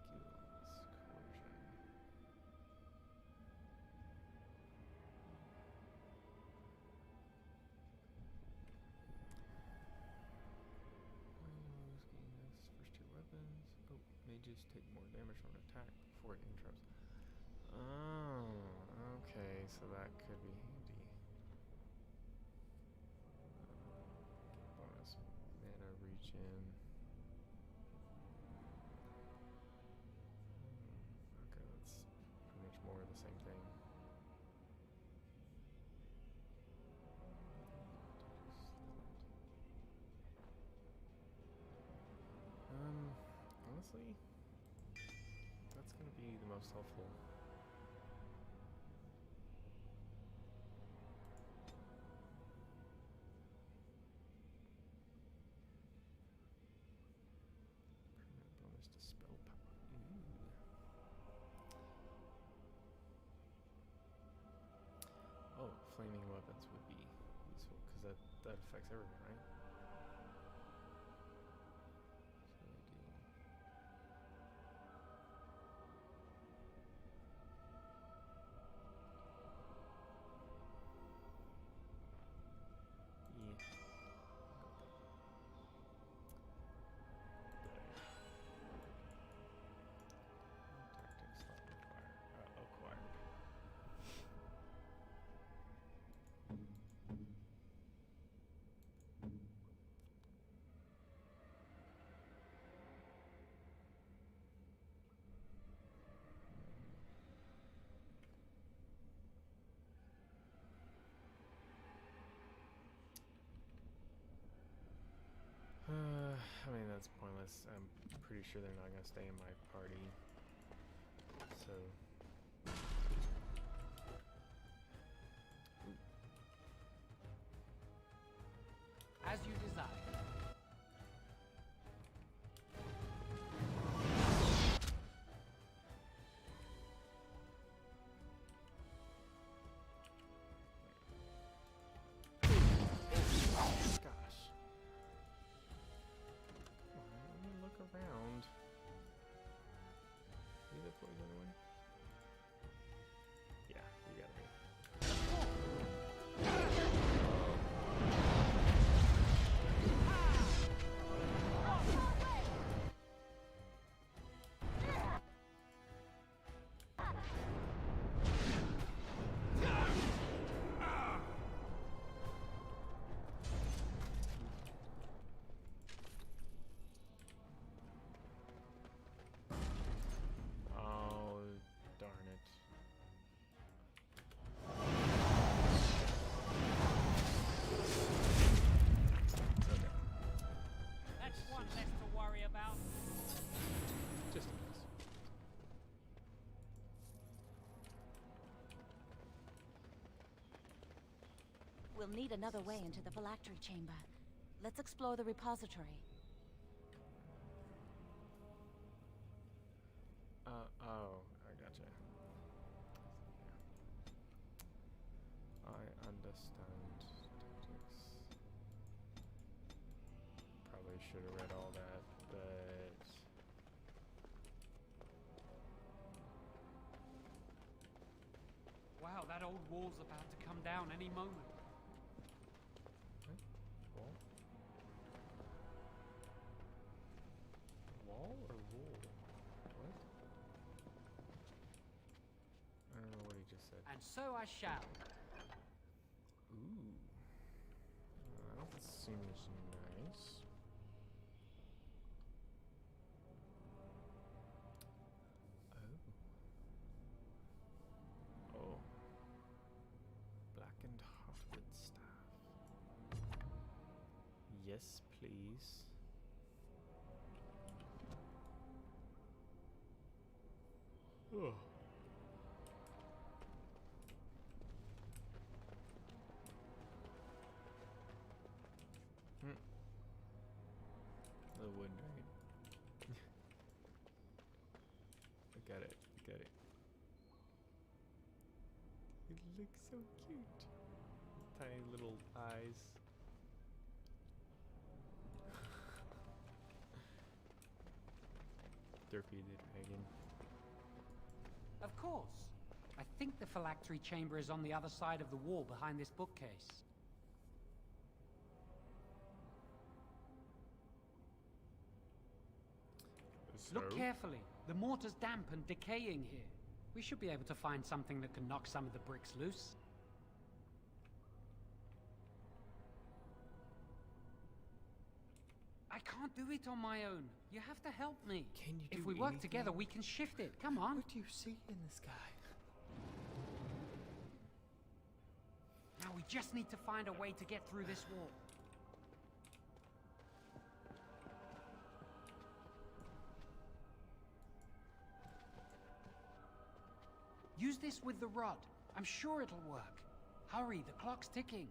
Skills, coercion. First two weapons. Oh, mages take more damage from an attack before it interrupts. Oh, okay, so that could be handy. Bonus mana regen. Okay, that's pretty much more of the same thing. Honestly, that's gonna be the most helpful. Permanent bonus to spell power. Oh, flaming weapons would be useful because that affects everything, right? So we do. Yeah. Tactics not acquired. I mean, that's pointless. I'm pretty sure they're not going to stay in my party. So. As you desire. Gosh. Come on, let me look around. You the poison one? Yeah, you got me. Oh, darn it. Okay. That's one less to worry about. Just a miss. We'll need another way into the phylactery chamber. Let's explore the repository. stunned tactics. Probably should have read all that, but Wow, that old wall's about to come down any moment. wall? Wall or wool? What? I don't know what he just said. And so I shall. Ooh. That seems nice. Oh. Blackened hafted staff. Yes, please. Oh. The wood dragon. Look at it. Look at it. It looks so cute. Tiny little eyes. Derpy the dragon. Of course. I think the phylactery chamber is on the other side of the wall behind this bookcase. Look carefully. The mortar's damp and decaying here. We should be able to find something that can knock some of the bricks loose. I can't do it on my own. You have to help me. Can you do If we work anything? together, we can shift it. Come on. What do you see in this guy? Now we just need to find a way to get through this wall. Use this with the rod. I'm sure it'll work. Hurry, the clock's ticking.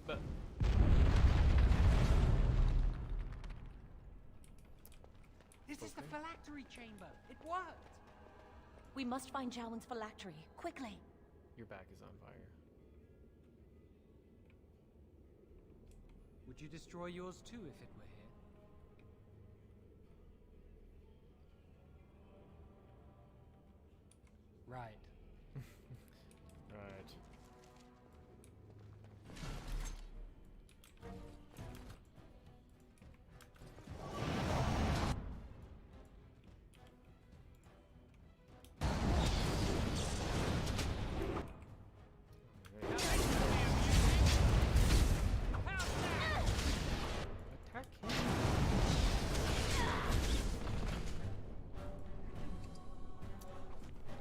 But this is the phylactery chamber. It worked. We must find Jowan's phylactery, quickly. your back is on fire. Would you destroy yours too if it were here? Right. Right. Attack him.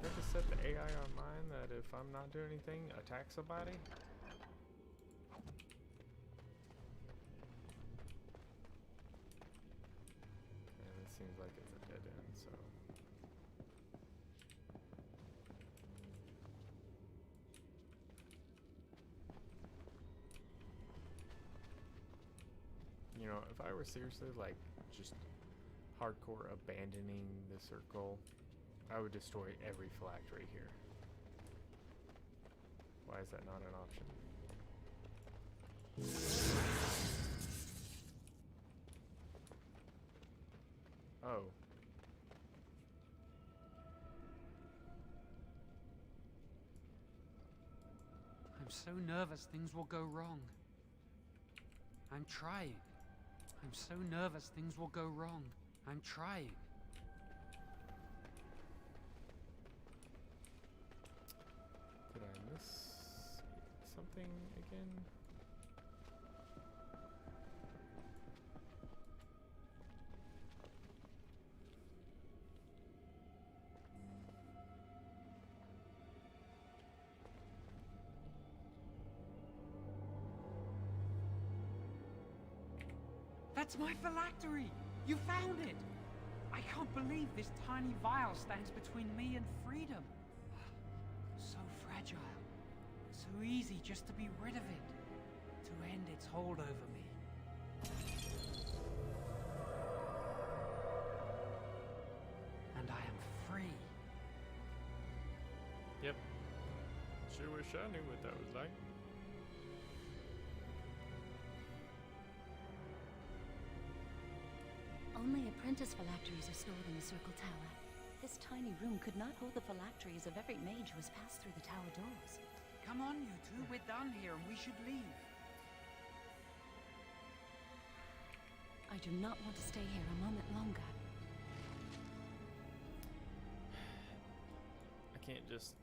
You have to set the AI on mine that if I'm not doing anything, attack somebody? And it seems like it's a dead end, so. You know, if I were seriously like just hardcore abandoning the circle, I would destroy every phylactery here. Why is that not an option? Oh. I'm so nervous things will go wrong. I'm trying. I'm so nervous things will go wrong. I'm trying. Did I miss something again? That's my phylactery! You found it! I can't believe this tiny vial stands between me and freedom. So fragile. So easy just to be rid of it. To end its hold over me. And I am free. Yep. Sure wish I knew what that was like. Only apprentice phylacteries are stored in the Circle Tower. This tiny room could not hold the phylacteries of every mage who has passed through the tower doors. Come on, you two. We're done here and we should leave. I do not want to stay here a moment longer. I can't just...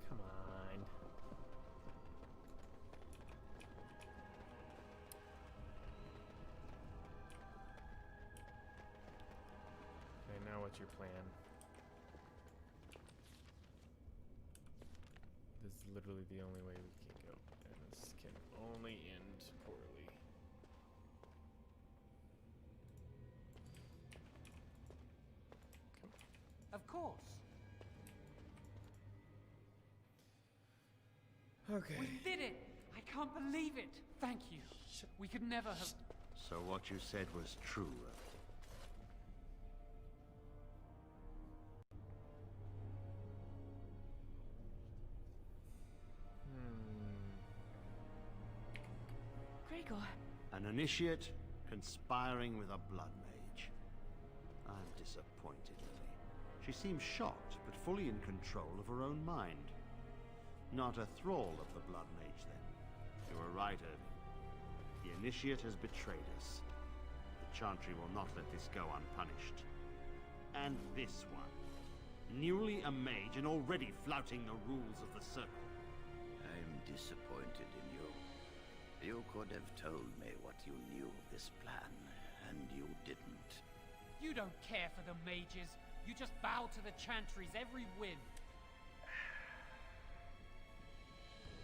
Come on. Okay, now what's your plan? This is literally the only way we can go, and this can only end poorly. Of course. Okay. We did it! I can't believe it! Thank you. We could never have... So what you said was true. Gregor. An initiate conspiring with a blood mage. I'm disappointed, Lily. She seems shocked, but fully in control of her own mind. Not a thrall of the blood mage, then. You were right, Irving. The initiate has betrayed us. The Chantry will not let this go unpunished. And this one. Newly a mage and already flouting the rules of the Circle. I'm disappointed in you. You could have told me what you knew of this plan, and you didn't. You don't care for the mages. You just bow to the Chantry's every whim.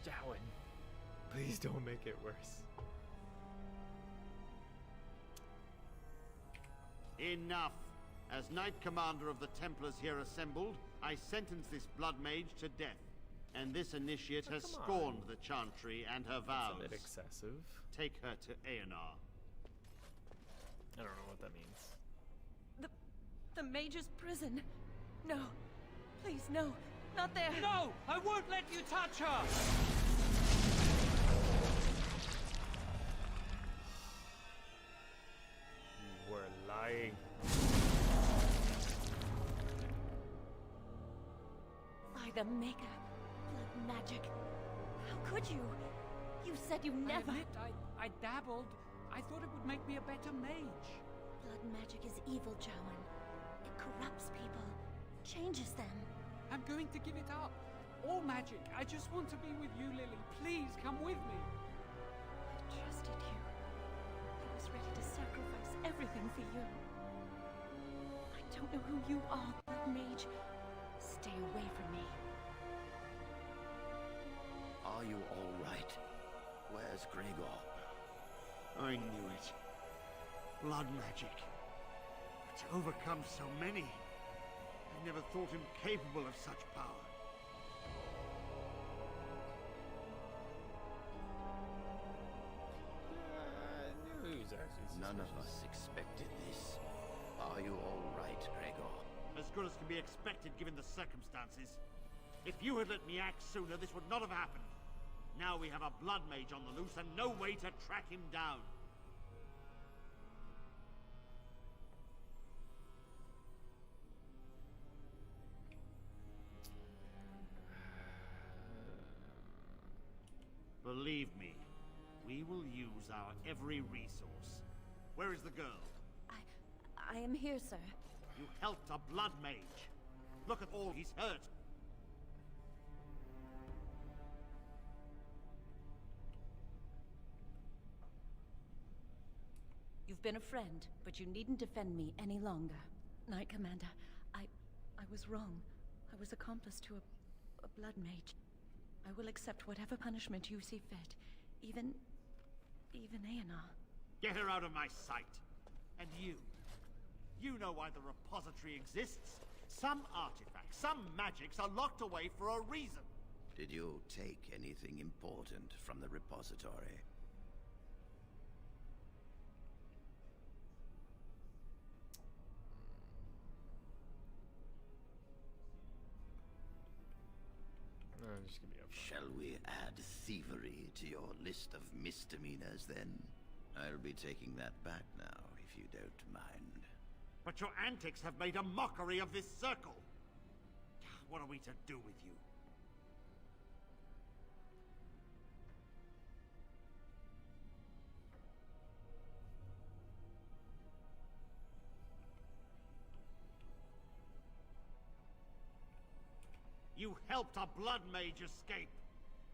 Jowan, please don't make it worse. Enough! As Knight Commander of the Templars here assembled, I sentence this blood mage to death. And this initiate has scorned the Chantry and her vows. That's a bit excessive. Take her to Aenar. I don't know what that means. The mage's prison. No. Please, no. Not there. No! I won't let you touch her! You were lying. By the Maker. Blood magic. How could you? You said you never... I admit, I dabbled. I thought it would make me a better mage. Blood magic is evil, Jowan. It corrupts people, changes them. I'm going to give it up. All magic. I just want to be with you, Lily. Please, come with me. I trusted you. I was ready to sacrifice everything for you. I don't know who you are, Blood Mage. Stay away from me. Are you all right? Where's Gregor? I knew it. Blood magic. It's overcome so many. I never thought him capable of such power. None of us expected this. Are you all right, Gregor? As good as can be expected given the circumstances. If you had let me act sooner, this would not have happened. Now we have a blood mage on the loose and no way to track him down. Believe me, we will use our every resource. Where is the girl? I am here, sir. You helped a blood mage. Look at all he's hurt. You've been a friend, but you needn't defend me any longer. Knight Commander, I was wrong. I was accomplice to a blood mage. I will accept whatever punishment you see fit. Even Aenar. Get her out of my sight. And you. You know why the repository exists. Some artifacts, some magics are locked away for a reason. Did you take anything important from the repository? Just give me up. Shall we add thievery to your list of misdemeanors then? I'll be taking that back now, if you don't mind. But your antics have made a mockery of this circle. What are we to do with you? You helped a blood mage escape.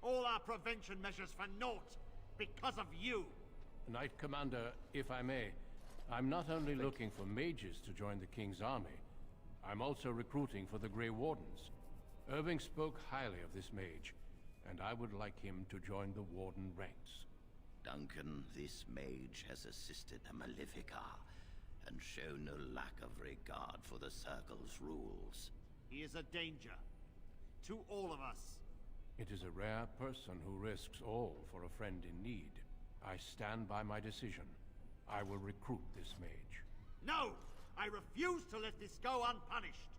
All our prevention measures for naught because of you. Knight Commander, if I may, I'm not only looking for mages to join the King's army, I'm also recruiting for the Grey Wardens. Irving spoke highly of this mage, and I would like him to join the Warden ranks. Duncan, this mage has assisted a Malefica and shown no lack of regard for the Circle's rules. He is a danger to all of us. It is a rare person who risks all for a friend in need. I stand by my decision. I will recruit this mage. No! I refuse to let this go unpunished!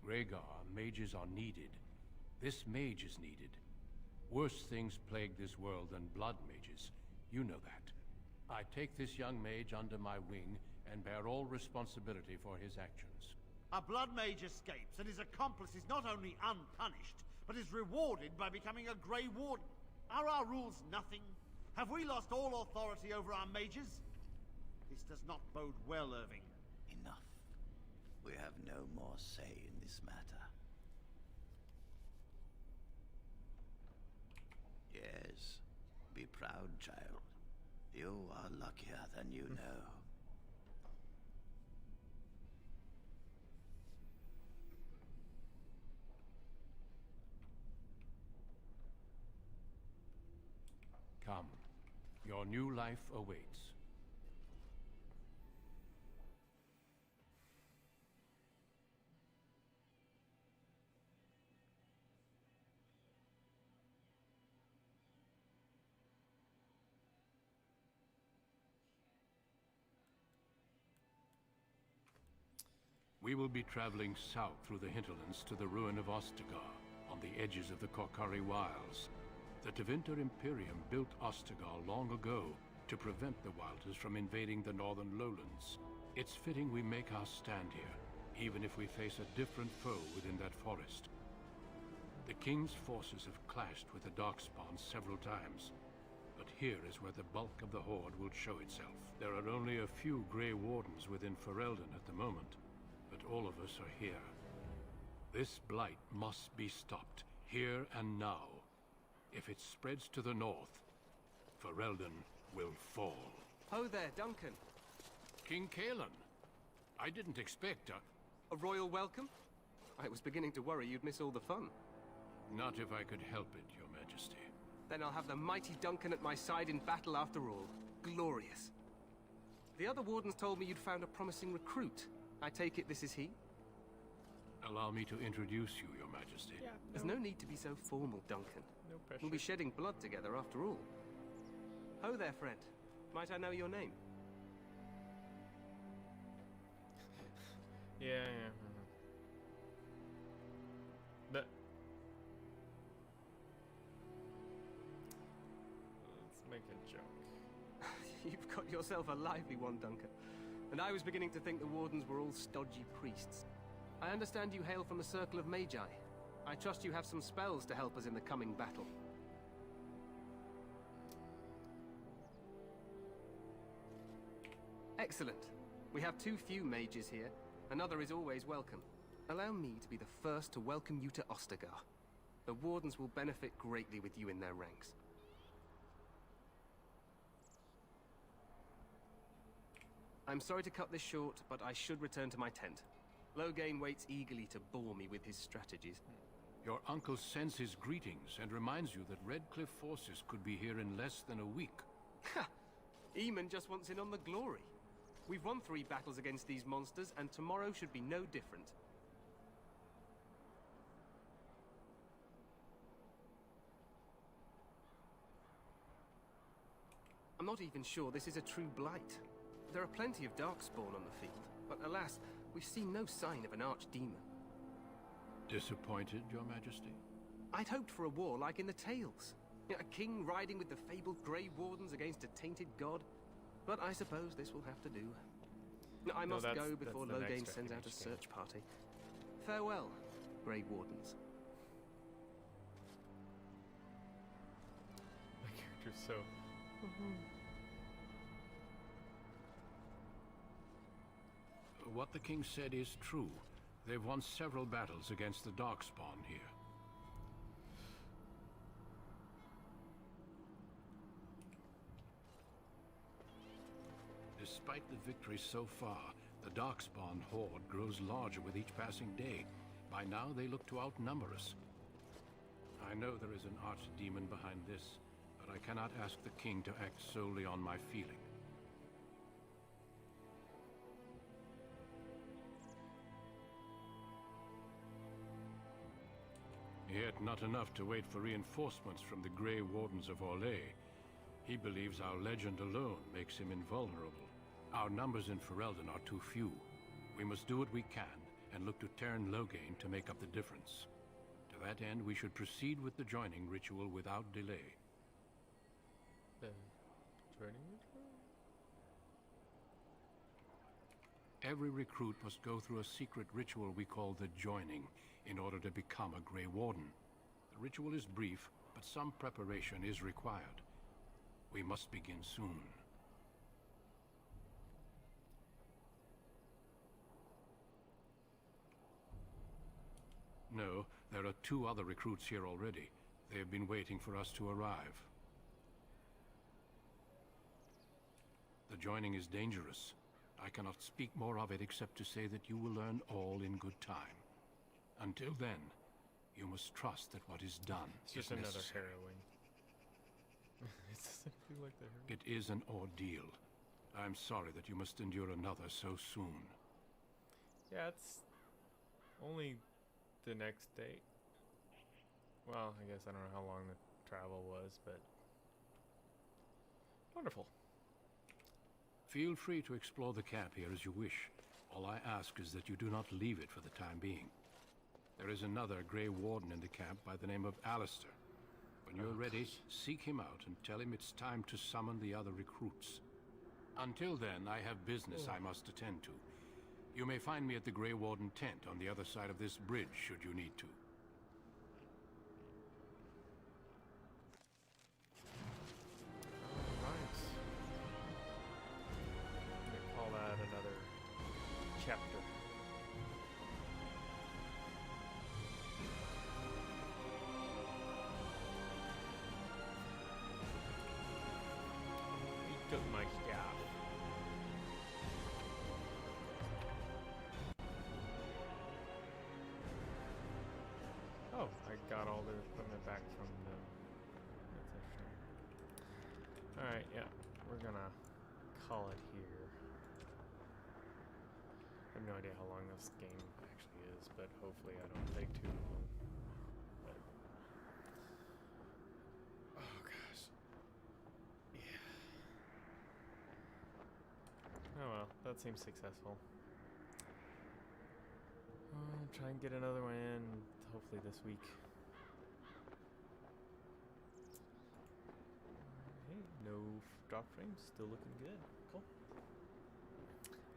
Rhaegar, mages are needed. This mage is needed. Worse things plague this world than blood mages. You know that. I take this young mage under my wing and bear all responsibility for his actions. A blood mage escapes and his accomplice is not only unpunished, but is rewarded by becoming a Grey Warden. Are our rules nothing? Have we lost all authority over our mages? This does not bode well, Irving. Enough. We have no more say in this matter. Yes, be proud, child. You are luckier than you know. Come. Your new life awaits. We will be traveling south through the hinterlands to the ruin of Ostagar, on the edges of the Korkari Wilds. The Tevinter Imperium built Ostagar long ago to prevent the Wilders from invading the northern lowlands. It's fitting we make our stand here, even if we face a different foe within that forest. The King's forces have clashed with the Darkspawn several times, but here is where the bulk of the Horde will show itself. There are only a few Grey Wardens within Ferelden at the moment, but all of us are here. This blight must be stopped, here and now. If it spreads to the north, Ferelden will fall. Ho there, Duncan. King Kaelan. I didn't expect a royal welcome? I was beginning to worry you'd miss all the fun. Not if I could help it, Your Majesty. Then I'll have the mighty Duncan at my side in battle after all. Glorious. The other wardens told me you'd found a promising recruit. I take it this is he? Allow me to introduce you, Your Majesty. Yeah, there's no need to be so formal, Duncan. No pressure. We'll be shedding blood together after all. Ho there, friend. Might I know your name? Yeah. But let's make a joke. You've got yourself a lively one, Duncan. And I was beginning to think the Wardens were all stodgy priests. I understand you hail from the Circle of Magi. I trust you have some spells to help us in the coming battle. Excellent. We have too few mages here. Another is always welcome. Allow me to be the first to welcome you to Ostagar. The Wardens will benefit greatly with you in their ranks. I'm sorry to cut this short, but I should return to my tent. Loghain waits eagerly to bore me with his strategies. Your uncle sends his greetings and reminds you that Redcliffe forces could be here in less than a week. Ha! Eamon just wants in on the glory. We've won 3 battles against these monsters, and tomorrow should be no different. I'm not even sure this is a true blight. There are plenty of darkspawn on the field, but alas, we've seen no sign of an archdemon. Disappointed, Your Majesty? I'd hoped for a war like in the tales. A king riding with the fabled Grey Wardens against a tainted god. But I suppose this will have to do. I must go before Loghain sends out a search party. Farewell, Grey Wardens. My character's so... What the king said is true. They've won several battles against the Darkspawn here. Despite the victories so far, the Darkspawn horde grows larger with each passing day. By now, they look to outnumber us. I know there is an archdemon behind this, but I cannot ask the king to act solely on my feeling. Yet not enough to wait for reinforcements from the Grey Wardens of Orlais. He believes our legend alone makes him invulnerable. Our numbers in Ferelden are too few. We must do what we can, and look to Teyrn Loghain to make up the difference. To that end, we should proceed with the joining ritual without delay. The joining ritual? Every recruit must go through a secret ritual we call the joining, in order to become a Grey Warden. The ritual is brief, but some preparation is required. We must begin soon. No, there are 2 other recruits here already. They have been waiting for us to arrive. The joining is dangerous. I cannot speak more of it except to say that you will learn all in good time. Until then, you must trust that what is done It's just is another necessary. harrowing. It's simply like the harrowing. It is an ordeal. I'm sorry that you must endure another so soon. Yeah, it's only the next day. Well, I guess I don't know how long the travel was, but wonderful. Feel free to explore the camp here as you wish. All I ask is that you do not leave it for the time being. There is another Grey Warden in the camp by the name of Alistair. When you're ready, seek him out and tell him it's time to summon the other recruits. Until then, I have business I must attend to. You may find me at the Grey Warden tent on the other side of this bridge, should you need to. Nice. I'm gonna call that another chapter. He took my staff. Oh, I got all the equipment back from them. That's interesting. Alright, yeah. We're gonna call it here. I have no idea how long this game actually is, but hopefully I don't take too long. But oh gosh. Yeah. Oh well, that seems successful. Try and get another one in, hopefully this week. Hey, no drop frames, still looking good. Cool.